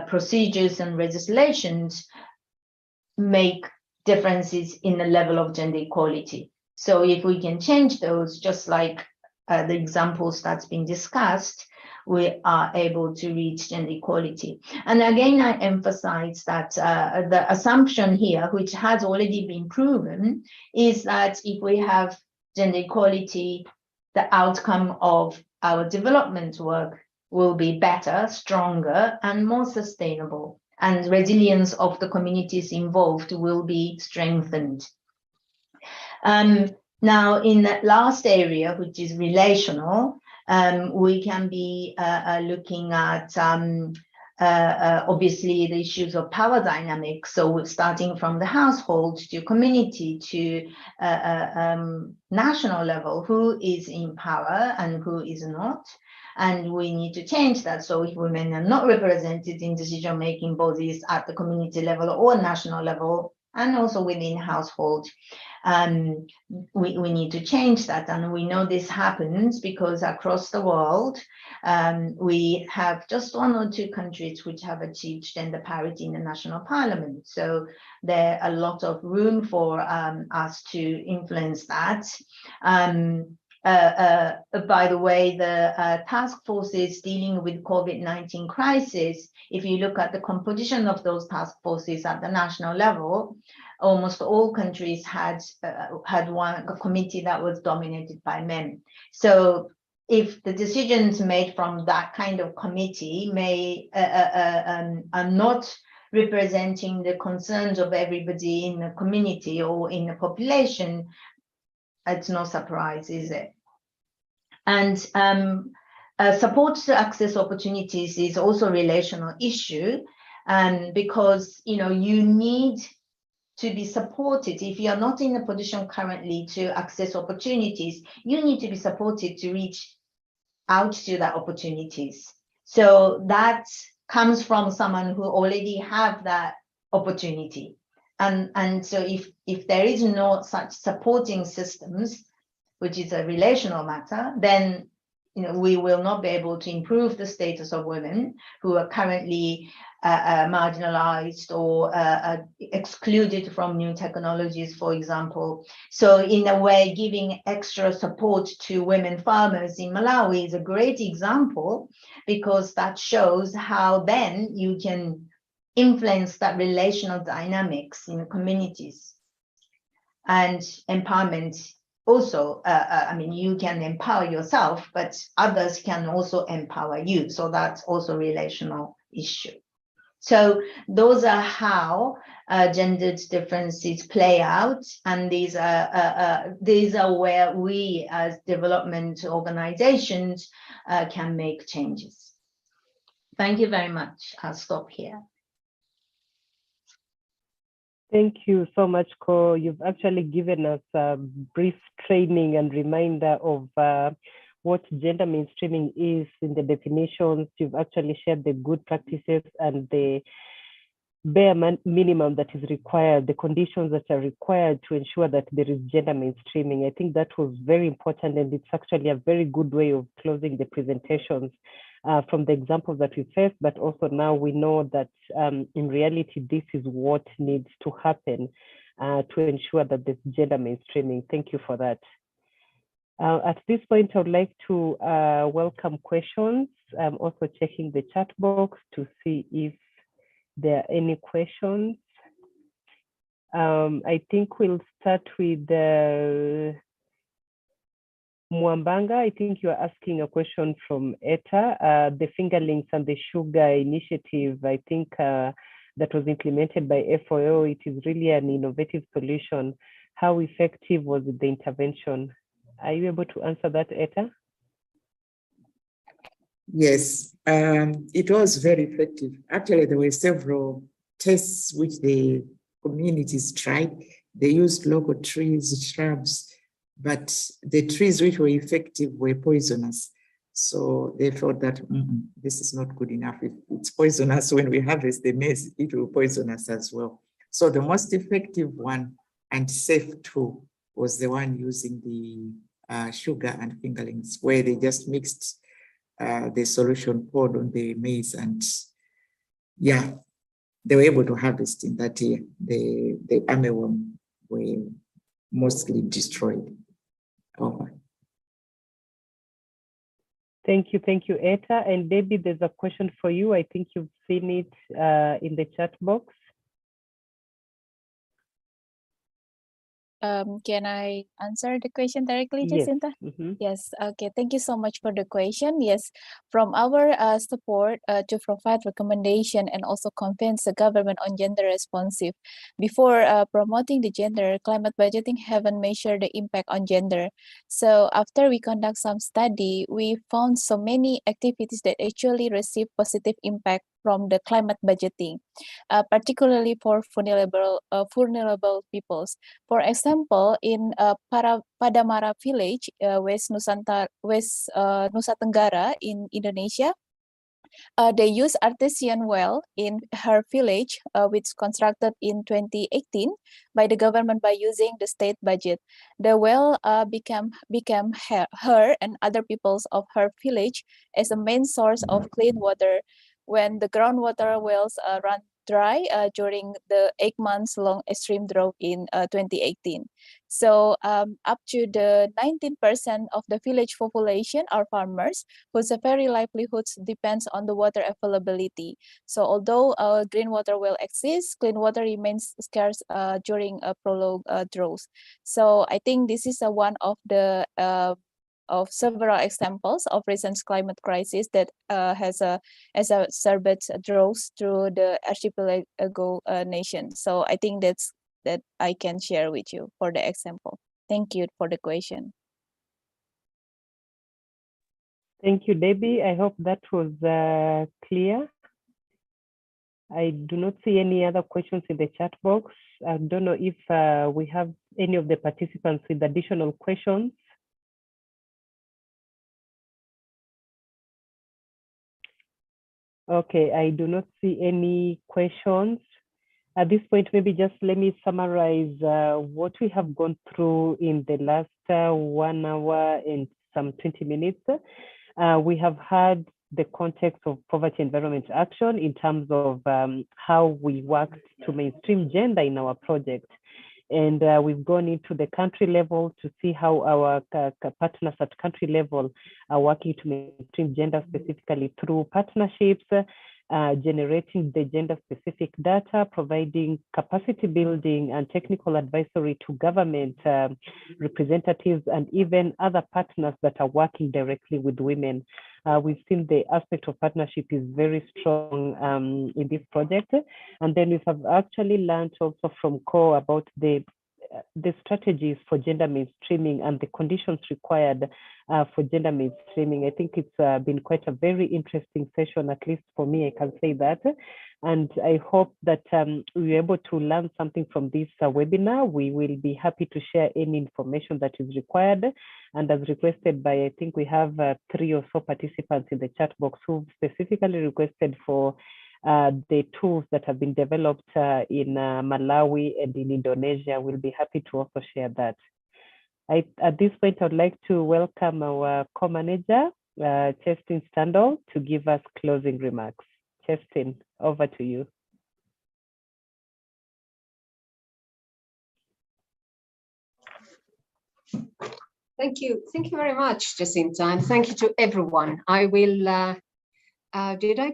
procedures and legislations, make differences in the level of gender equality. So if we can change those, just like the examples that's been discussed, we are able to reach gender equality. And again, I emphasize that the assumption here, which has already been proven, is that if we have gender equality, the outcome of our development work will be better, stronger, and more sustainable. And resilience of the communities involved will be strengthened. Now, in that last area, which is relational, we can be looking at obviously the issues of power dynamics. So we're starting from the household to community to national level, who is in power and who is not. And we need to change that. So if women are not represented in decision-making bodies at the community level or national level, and also within household, we need to change that. And we know this happens because across the world, we have just 1 or 2 countries which have achieved gender parity in the national parliament. So there are a lot of room for us to influence that. by the way, the task forces dealing with COVID-19 crisis, if you look at the composition of those task forces at the national level, almost all countries had one committee that was dominated by men. So if the decisions made from that kind of committee are not representing the concerns of everybody in the community or in the population, it's no surprise, is it? And support to access opportunities is also a relational issue, because you need to be supported. If you are not in a position currently to access opportunities, you need to be supported to reach out to the opportunities. So that comes from someone who already have that opportunity. And so if there is no such supporting systems, which is a relational matter, then we will not be able to improve the status of women who are currently marginalized or excluded from new technologies, for example. So in a way, giving extra support to women farmers in Malawi is a great example, because that shows how then you can influence that relational dynamics in the communities. And empowerment also, I mean, you can empower yourself, but others can also empower you. So that's also a relational issue. So those are how gendered differences play out, and these are where we as development organizations can make changes. Thank you very much. I'll stop here. Thank you so much, Ko. You've actually given us a brief training and reminder of what gender mainstreaming is in the definitions. You've actually shared the good practices and the bare minimum that is required, the conditions that are required to ensure that there is gender mainstreaming. I think that was very important, and it's actually a very good way of closing the presentations from the examples that we faced, but also now we know that in reality, this is what needs to happen to ensure that there's gender mainstreaming. Thank you for that. At this point, I would like to welcome questions. I'm also checking the chat box to see if there are any questions. I think we'll start with Mwambanga. I think you're asking a question from ETA, the fingerlings and the sugar initiative. I think that was implemented by FOO. It is really an innovative solution. How effective was the intervention? Are you able to answer that, ETA? Yes, it was very effective. Actually, there were several tests which the communities tried. They used local trees, shrubs, but the trees which were effective were poisonous. So they thought that this is not good enough. If it's poisonous, when we harvest the maize, it will poison us as well. So the most effective one and safe tool was the one using the sugar and fingerlings, where they just mixed the solution poured on the maize, and yeah, they were able to harvest in that year. The armyworm were mostly destroyed. Over. Thank you, ETA. And Debbie, there's a question for you. I think you've seen it in the chat box. Can I answer the question directly, Yes. Jacinta? Yes. Okay. Thank you so much for the question. Yes, from our support to provide recommendation and also convince the government on gender responsive. Before promoting the gender, climate budgeting haven't measured the impact on gender. So after we conduct some study, we found so many activities that actually receive positive impact from the climate budgeting, particularly for vulnerable peoples. For example, in Padamara village, West Nusa Tenggara in Indonesia, they use artesian well in her village, which constructed in 2018 by the government by using the state budget. The well became her and other peoples of her village as a main source of clean water when the groundwater wells run dry during the 8 months long extreme drought in 2018. So up to the 19% of the village population are farmers whose very livelihoods depends on the water availability. So although green water will exist, clean water remains scarce during a prolonged drought. So I think this is one of the of several examples of recent climate crisis that has exacerbated droughts through the archipelago nation. So I think that I can share with you for the example. Thank you for the question. Thank you, Debbie. I hope that was clear. I do not see any other questions in the chat box. I don't know if we have any of the participants with additional questions. Okay, I do not see any questions. At this point, maybe just let me summarize what we have gone through in the last 1 hour and some 20 minutes. We have had the context of poverty environment action in terms of how we worked to mainstream gender in our project. And we've gone into the country level to see how our partners at country level are working to mainstream gender specifically through partnerships, generating the gender-specific data, providing capacity building and technical advisory to government representatives and even other partners that are working directly with women. We've seen the aspect of partnership is very strong in this project. And then we have actually learned also from CORE about the strategies for gender mainstreaming and the conditions required for gender mainstreaming. I think it's been quite a very interesting session, at least for me, I can say that. And I hope that we were able to learn something from this webinar. We will be happy to share any information that is required. And as requested by, I think we have 3 or so participants in the chat box who specifically requested for the tools that have been developed in Malawi and in Indonesia. We'll be happy to also share that. At this point, I'd like to welcome our co-manager, Chestin Standall, to give us closing remarks. Chestin, over to you. Thank you. Thank you very much, Jacinta, and thank you to everyone. I will, did I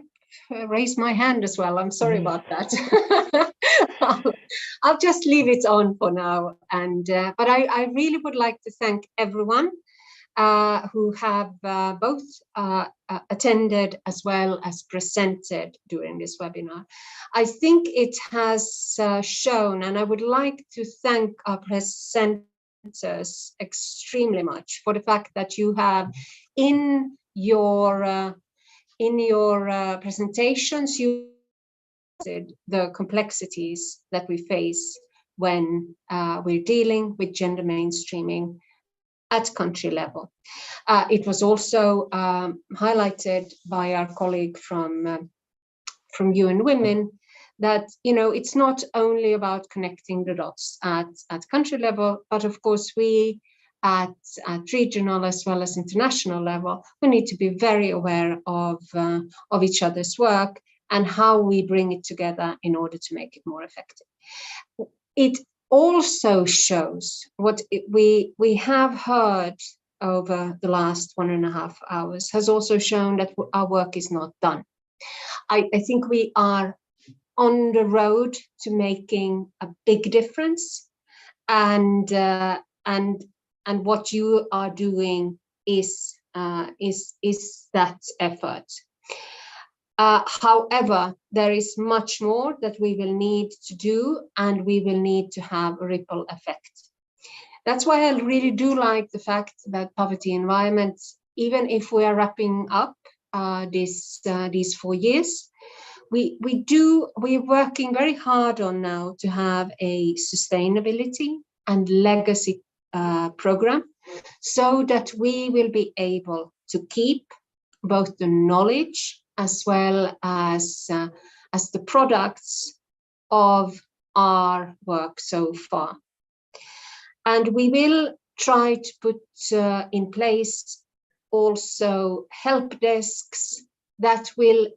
raise my hand as well? I'm sorry about that. I'll just leave it on for now. And but I really would like to thank everyone who have both attended as well as presented during this webinar. I think it has shown, and I would like to thank our presenters extremely much for the fact that you have in your presentations, you the complexities that we face when we're dealing with gender mainstreaming at country level. It was also highlighted by our colleague from UN Women that, you know, it's not only about connecting the dots at country level, but of course we at regional as well as international level, we need to be very aware of each other's work and how we bring it together in order to make it more effective. It also shows what we have heard over the last 1.5 hours has also shown that our work is not done. I think we are on the road to making a big difference, and what you are doing is that effort. However, there is much more that we will need to do, and we will need to have a ripple effect. That's why I really do like the fact that poverty environment, even if we are wrapping up these 4 years, we're working very hard on now to have a sustainability and legacy program, so that we will be able to keep both the knowledge as well as the products of our work so far. And we will try to put in place also help desks that will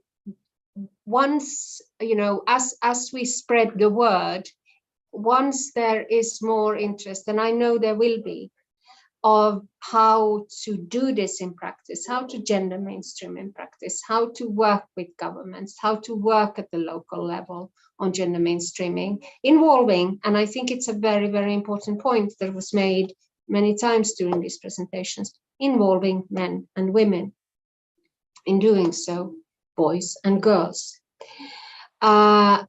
once, as we spread the word, once there is more interest, and I know there will be, of how to do this in practice, how to gender mainstream in practice, how to work with governments, how to work at the local level on gender mainstreaming, involving, and I think it's a very, very important point that was made many times during these presentations, involving men and women. In doing so, boys and girls. So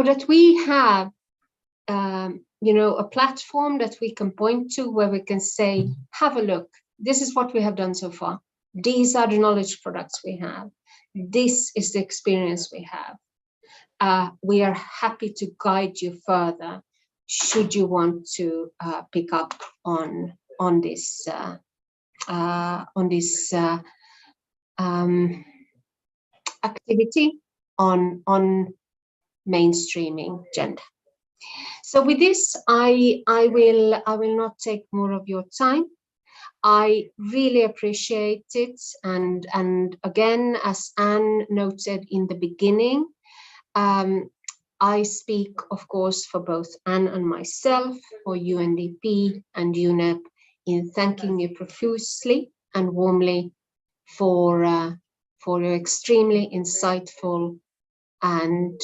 that we have a platform that we can point to where we can say, have a look, this is what we have done so far. These are the knowledge products we have. This is the experience we have. We are happy to guide you further should you want to pick up on this activity on mainstreaming gender. So with this, I will not take more of your time. I really appreciate it, and again, as Anne noted in the beginning, I speak, of course, for both Anne and myself, for UNDP and UNEP, in thanking you profusely and warmly for your extremely insightful and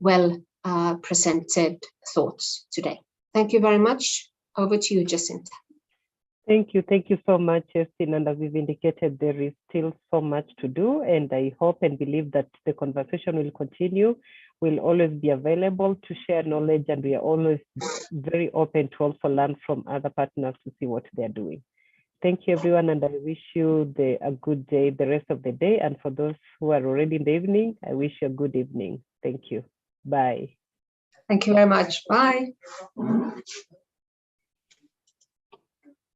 well presented thoughts today. Thank you very much. Over to you, Jacinta. Thank you so much, Justin. And as we've indicated, there is still so much to do, and I hope and believe that the conversation will continue. We'll always be available to share knowledge, and we are always very open to also learn from other partners to see what they're doing. Thank you, everyone, and I wish you a good day, the rest of the day. And for those who are already in the evening, I wish you a good evening. Thank you. Bye. Thank you very much. Bye.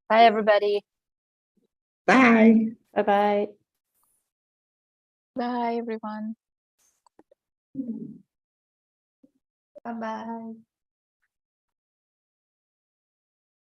Bye, everybody. Bye. Bye-bye. Bye, everyone. Bye-bye.